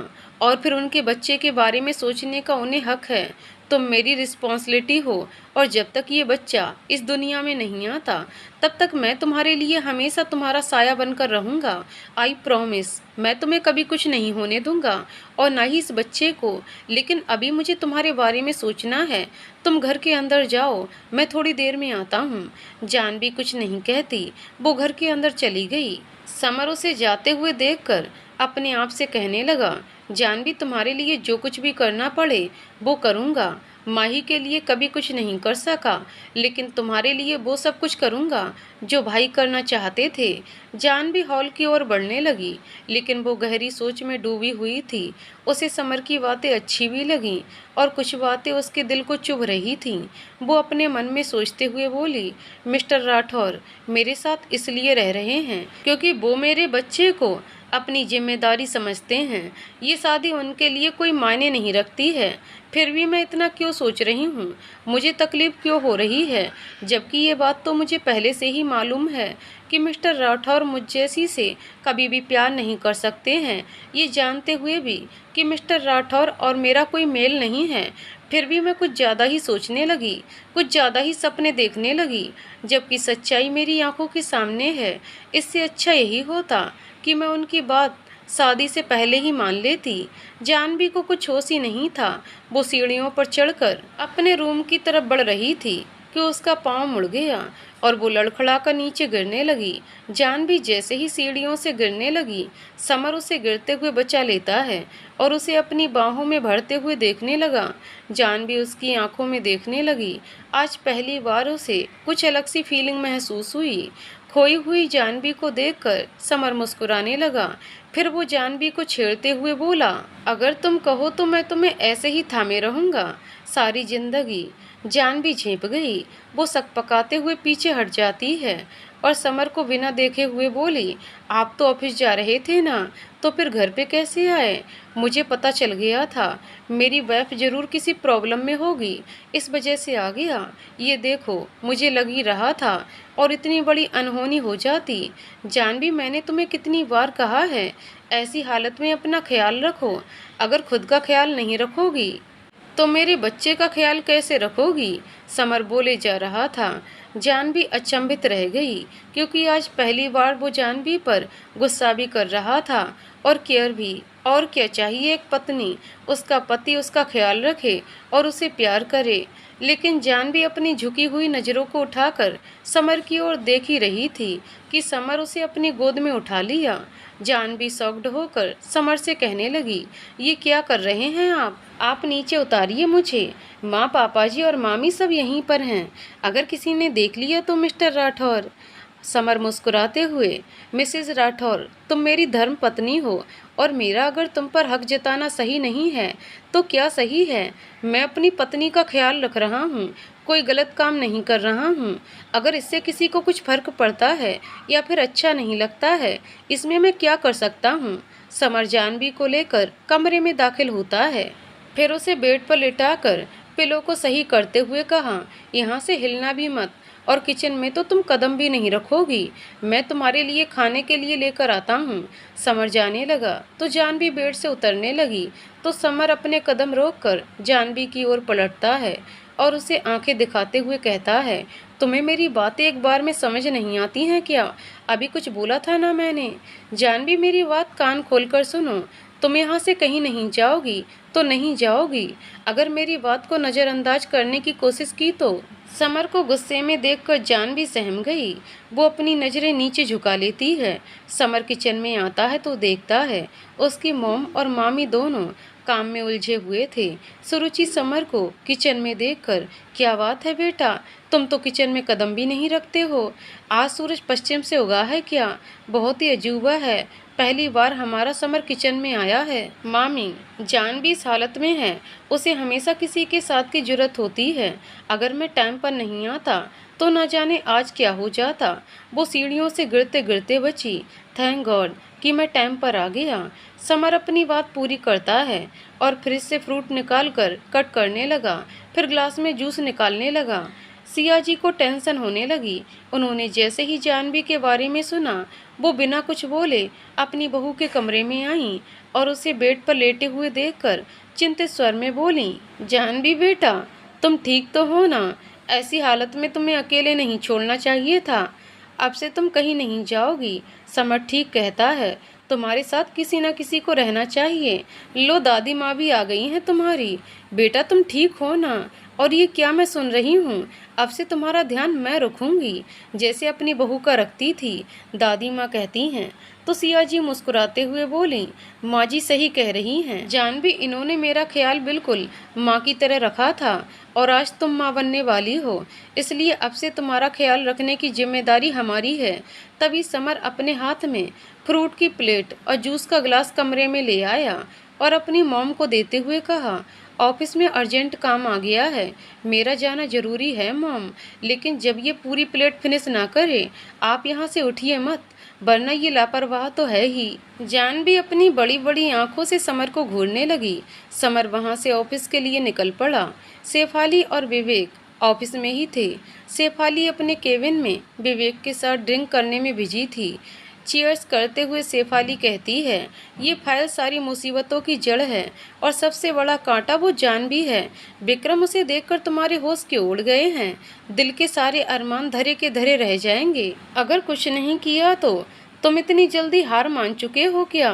और फिर उनके बच्चे के बारे में सोचने का उन्हें हक है। तुम मेरी रिस्पॉन्सिबिलिटी हो और जब तक ये बच्चा इस दुनिया में नहीं आता तब तक मैं तुम्हारे लिए हमेशा तुम्हारा साया बनकर रहूँगा। आई प्रॉमिस, मैं तुम्हें कभी कुछ नहीं होने दूंगा और ना ही इस बच्चे को। लेकिन अभी मुझे तुम्हारे बारे में सोचना है। तुम घर के अंदर जाओ, मैं थोड़ी देर में आता हूँ। जानवी कुछ नहीं कहती, वो घर के अंदर चली गई। समर उसे जाते हुए देखकर अपने आप से कहने लगा, जानवी तुम्हारे लिए जो कुछ भी करना पड़े वो करूँगा। माही के लिए कभी कुछ नहीं कर सका, लेकिन तुम्हारे लिए वो सब कुछ करूँगा जो भाई करना चाहते थे। जानवी हॉल की ओर बढ़ने लगी, लेकिन वो गहरी सोच में डूबी हुई थी। उसे समर की बातें अच्छी भी लगीं और कुछ बातें उसके दिल को चुभ रही थीं। वो अपने मन में सोचते हुए बोली, मिस्टर राठौर मेरे साथ इसलिए रह रहे हैं क्योंकि वो मेरे बच्चे को अपनी जिम्मेदारी समझते हैं। ये शादी उनके लिए कोई मायने नहीं रखती है। फिर भी मैं इतना क्यों सोच रही हूँ? मुझे तकलीफ क्यों हो रही है? जबकि ये बात तो मुझे पहले से ही मालूम है कि मिस्टर राठौर मुझ जैसी से कभी भी प्यार नहीं कर सकते हैं। ये जानते हुए भी कि मिस्टर राठौर और मेरा कोई मेल नहीं है, फिर भी मैं कुछ ज़्यादा ही सोचने लगी, कुछ ज़्यादा ही सपने देखने लगी, जबकि सच्चाई मेरी आंखों के सामने है। इससे अच्छा यही होता कि मैं उनकी बात शादी से पहले ही मान लेती। जानवी को कुछ होश ही नहीं था। वो सीढ़ियों पर चढ़कर अपने रूम की तरफ बढ़ रही थी कि उसका पांव मुड़ गया और वो लड़खड़ाकर नीचे गिरने लगी। जानवी जैसे ही सीढ़ियों से गिरने लगी, समर उसे गिरते हुए बचा लेता है और उसे अपनी बाहों में भरते हुए देखने लगा। जानवी उसकी आंखों में देखने लगी। आज पहली बार उसे कुछ अलग सी फीलिंग महसूस हुई। खोई हुई जानवी को देखकर समर मुस्कुराने लगा। फिर वो जानवी को छेड़ते हुए बोला, अगर तुम कहो तो मैं तुम्हें ऐसे ही थामे रहूंगा सारी जिंदगी। जानवी झेंप गई। वो सकपकाते हुए पीछे हट जाती है और समर को बिना देखे हुए बोली, आप तो ऑफिस जा रहे थे ना, तो फिर घर पे कैसे आए? मुझे पता चल गया था मेरी वाइफ जरूर किसी प्रॉब्लम में होगी, इस वजह से आ गया। ये देखो, मुझे लग ही रहा था और इतनी बड़ी अनहोनी हो जाती। जानवी मैंने तुम्हें कितनी बार कहा है, ऐसी हालत में अपना ख्याल रखो। अगर खुद का ख्याल नहीं रखोगी तो मेरे बच्चे का ख्याल कैसे रखोगी? समर बोले जा रहा था। जानवी अचंभित रह गई क्योंकि आज पहली बार वो जानवी पर गुस्सा भी कर रहा था और केयर भी। और क्या चाहिए एक पत्नी? उसका पति उसका ख्याल रखे और उसे प्यार करे। लेकिन जानवी अपनी झुकी हुई नज़रों को उठाकर समर की ओर देख ही रही थी कि समर उसे अपनी गोद में उठा लिया। जानवी शॉक्ड होकर समर से कहने लगी, ये क्या कर रहे हैं आप नीचे उतारिए मुझे। माँ, पापा जी और मामी सब यहीं पर हैं। अगर किसी ने देख लिया तो मिस्टर राठौर। समर मुस्कुराते हुए, मिसेज राठौर तुम मेरी धर्म पत्नी हो और मेरा अगर तुम पर हक जताना सही नहीं है तो क्या सही है? मैं अपनी पत्नी का ख्याल रख रहा हूँ, कोई गलत काम नहीं कर रहा हूँ। अगर इससे किसी को कुछ फर्क पड़ता है या फिर अच्छा नहीं लगता है, इसमें मैं क्या कर सकता हूँ? समर जानवी को लेकर कमरे में दाखिल होता है, फिर उसे बेड पर लिटाकर पिलो को सही करते हुए कहा, यहाँ से हिलना भी मत और किचन में तो तुम कदम भी नहीं रखोगी। मैं तुम्हारे लिए खाने के लिए लेकर आता हूँ। समर जाने लगा तो जानवी बेड से उतरने लगी तो समर अपने कदम रोककर जानवी की ओर पलटता है और उसे आंखें दिखाते हुए कहता है, तुम्हें मेरी बातें एक बार में समझ नहीं आती हैं क्या? अभी कुछ बोला था ना मैंने। जानवी मेरी बात कान खोलकर सुनो। तुम यहाँ से कहीं नहीं जाओगी तो नहीं जाओगी। अगर मेरी बात को नज़रअंदाज करने की कोशिश की तो। समर को गुस्से में देखकर जानवी सहम गई। वो अपनी नज़रें नीचे झुका लेती है। समर किचन में आता है तो देखता है उसकी मॉम और मामी दोनों काम में उलझे हुए थे। सुरुचि समर को किचन में देखकर, क्या बात है बेटा, तुम तो किचन में कदम भी नहीं रखते हो। आज सूरज पश्चिम से उगा है क्या? बहुत ही अजूबा है, पहली बार हमारा समर किचन में आया है। मामी, जानवी इस हालत में है, उसे हमेशा किसी के साथ की जरूरत होती है। अगर मैं टाइम पर नहीं आता तो न जाने आज क्या हो जाता। वो सीढ़ियों से गिरते गिरते बची। थैंक गॉड कि मैं टाइम पर आ गया। समर अपनी बात पूरी करता है और फ्रिज से फ्रूट निकाल कर कट करने लगा, फिर ग्लास में जूस निकालने लगा। सिया जी को टेंशन होने लगी। उन्होंने जैसे ही जानवी के बारे में सुना, वो बिना कुछ बोले अपनी बहू के कमरे में आईं और उसे बेड पर लेटे हुए देखकर चिंतित स्वर में बोली, जानवी बेटा, तुम ठीक तो हो ना? ऐसी हालत में तुम्हें अकेले नहीं छोड़ना चाहिए था। अब से तुम कहीं नहीं जाओगी। समर ठीक कहता है, तुम्हारे साथ किसी न किसी को रहना चाहिए। लो, दादी माँ भी आ गई हैं तुम्हारी। बेटा, तुम ठीक हो ना? और ये क्या मैं सुन रही हूँ? अब से तुम्हारा ध्यान मैं रखूंगी, जैसे अपनी बहू का रखती थी, दादी माँ कहती हैं। तो सिया जी मुस्कुराते हुए बोली, माँ जी सही कह रही हैं जानवी, इन्होंने मेरा ख्याल बिल्कुल माँ की तरह रखा था और आज तुम माँ बनने वाली हो, इसलिए अब से तुम्हारा ख्याल रखने की जिम्मेदारी हमारी है। तभी समर अपने हाथ में फ्रूट की प्लेट और जूस का गिलास कमरे में ले आया और अपनी मॉम को देते हुए कहा, ऑफिस में अर्जेंट काम आ गया है, मेरा जाना जरूरी है मॉम, लेकिन जब ये पूरी प्लेट फिनिश ना करे आप यहाँ से उठिए मत, वरना ये लापरवाह तो है ही। जान भी अपनी बड़ी बड़ी आंखों से समर को घूरने लगी। समर वहाँ से ऑफिस के लिए निकल पड़ा। शेफाली और विवेक ऑफिस में ही थे। शेफाली अपने केबिन में विवेक के साथ ड्रिंक करने में बिजी थी। चीयर्स करते हुए शेफाली कहती है, ये फाइल सारी मुसीबतों की जड़ है और सबसे बड़ा कांटा वो जानवी है। विक्रम, उसे देखकर तुम्हारे होश के उड़ गए हैं। दिल के सारे अरमान धरे के धरे रह जाएंगे। अगर कुछ नहीं किया तो तुम इतनी जल्दी हार मान चुके हो क्या?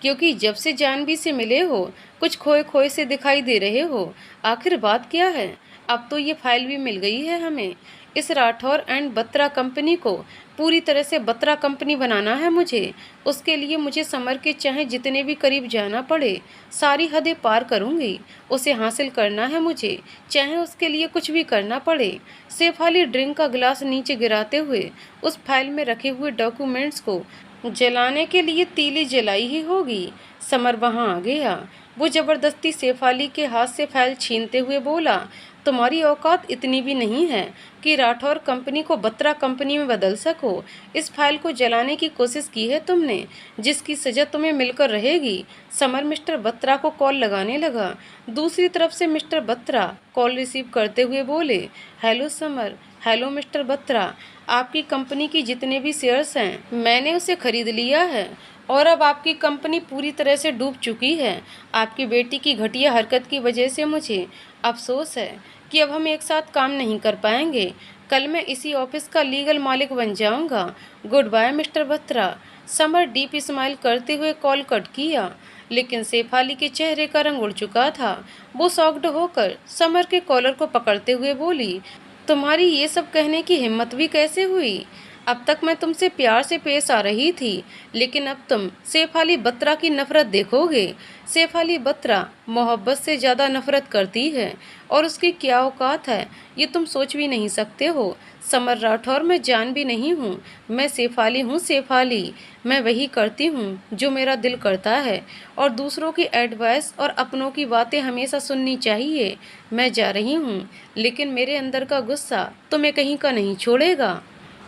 क्योंकि जब से जानवी से मिले हो कुछ खोए खोए से दिखाई दे रहे हो। आखिर बात क्या है? अब तो ये फाइल भी मिल गई है हमें। इस राठौर एंड बत्रा कंपनी को पूरी तरह से बत्रा कंपनी बनाना है मुझे। उसके लिए मुझे समर के चाहे जितने भी करीब जाना पड़े, सारी हदें पार करूंगी। उसे हासिल करना है मुझे, चाहे उसके लिए कुछ भी करना पड़े। शेफाली ड्रिंक का गिलास नीचे गिराते हुए उस फाइल में रखे हुए डॉक्यूमेंट्स को जलाने के लिए तीली जलाई ही होगी। समर वहां आ गया। वो जबरदस्ती शेफाली के हाथ से फाइल छीनते हुए बोला, तुम्हारी औकात इतनी भी नहीं है कि राठौर कंपनी को बत्रा कंपनी में बदल सको। इस फाइल को जलाने की कोशिश की है तुमने, जिसकी सजा तुम्हें मिलकर रहेगी। समर मिस्टर बत्रा को कॉल लगाने लगा। दूसरी तरफ से मिस्टर बत्रा कॉल रिसीव करते हुए बोले, hello summer. Hello mister Batra, आपकी कंपनी की जितने भी शेयर्स हैं मैंने उसे खरीद लिया है और अब आपकी कंपनी पूरी तरह से डूब चुकी है। आपकी बेटी की घटिया हरकत की वजह से मुझे अफसोस है कि अब हम एक साथ काम नहीं कर पाएंगे। कल मैं इसी ऑफिस का लीगल मालिक बन जाऊंगा। Good bye mister Batra. Samar deep smile करते हुए कॉल कट किया, लेकिन शेफाली के चेहरे का रंग उड़ चुका था। वो शॉक्ड होकर समर के कॉलर को पकड़ते हुए बोली, तुम्हारी ये सब कहने की हिम्मत भी कैसे हुई? अब तक मैं तुमसे प्यार से पेश आ रही थी, लेकिन अब तुम शेफाली बत्रा की नफरत देखोगे। शेफाली बत्रा मोहब्बत से ज़्यादा नफरत करती है और उसकी क्या औकात है ये तुम सोच भी नहीं सकते हो। समर राठौर मैं जान भी नहीं हूँ, मैं शेफाली हूँ। शेफाली, मैं वही करती हूँ जो मेरा दिल करता है और दूसरों की एडवाइस और अपनों की बातें हमेशा सुननी चाहिए। मैं जा रही हूँ, लेकिन मेरे अंदर का गुस्सा तुम्हें कहीं का नहीं छोड़ेगा।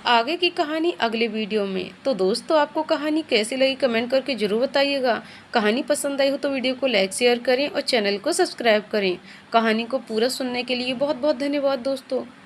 आगे की कहानी अगले वीडियो में। तो दोस्तों, आपको कहानी कैसी लगी कमेंट करके ज़रूर बताइएगा। कहानी पसंद आई हो तो वीडियो को लाइक शेयर करें और चैनल को सब्सक्राइब करें। कहानी को पूरा सुनने के लिए बहुत बहुत धन्यवाद दोस्तों।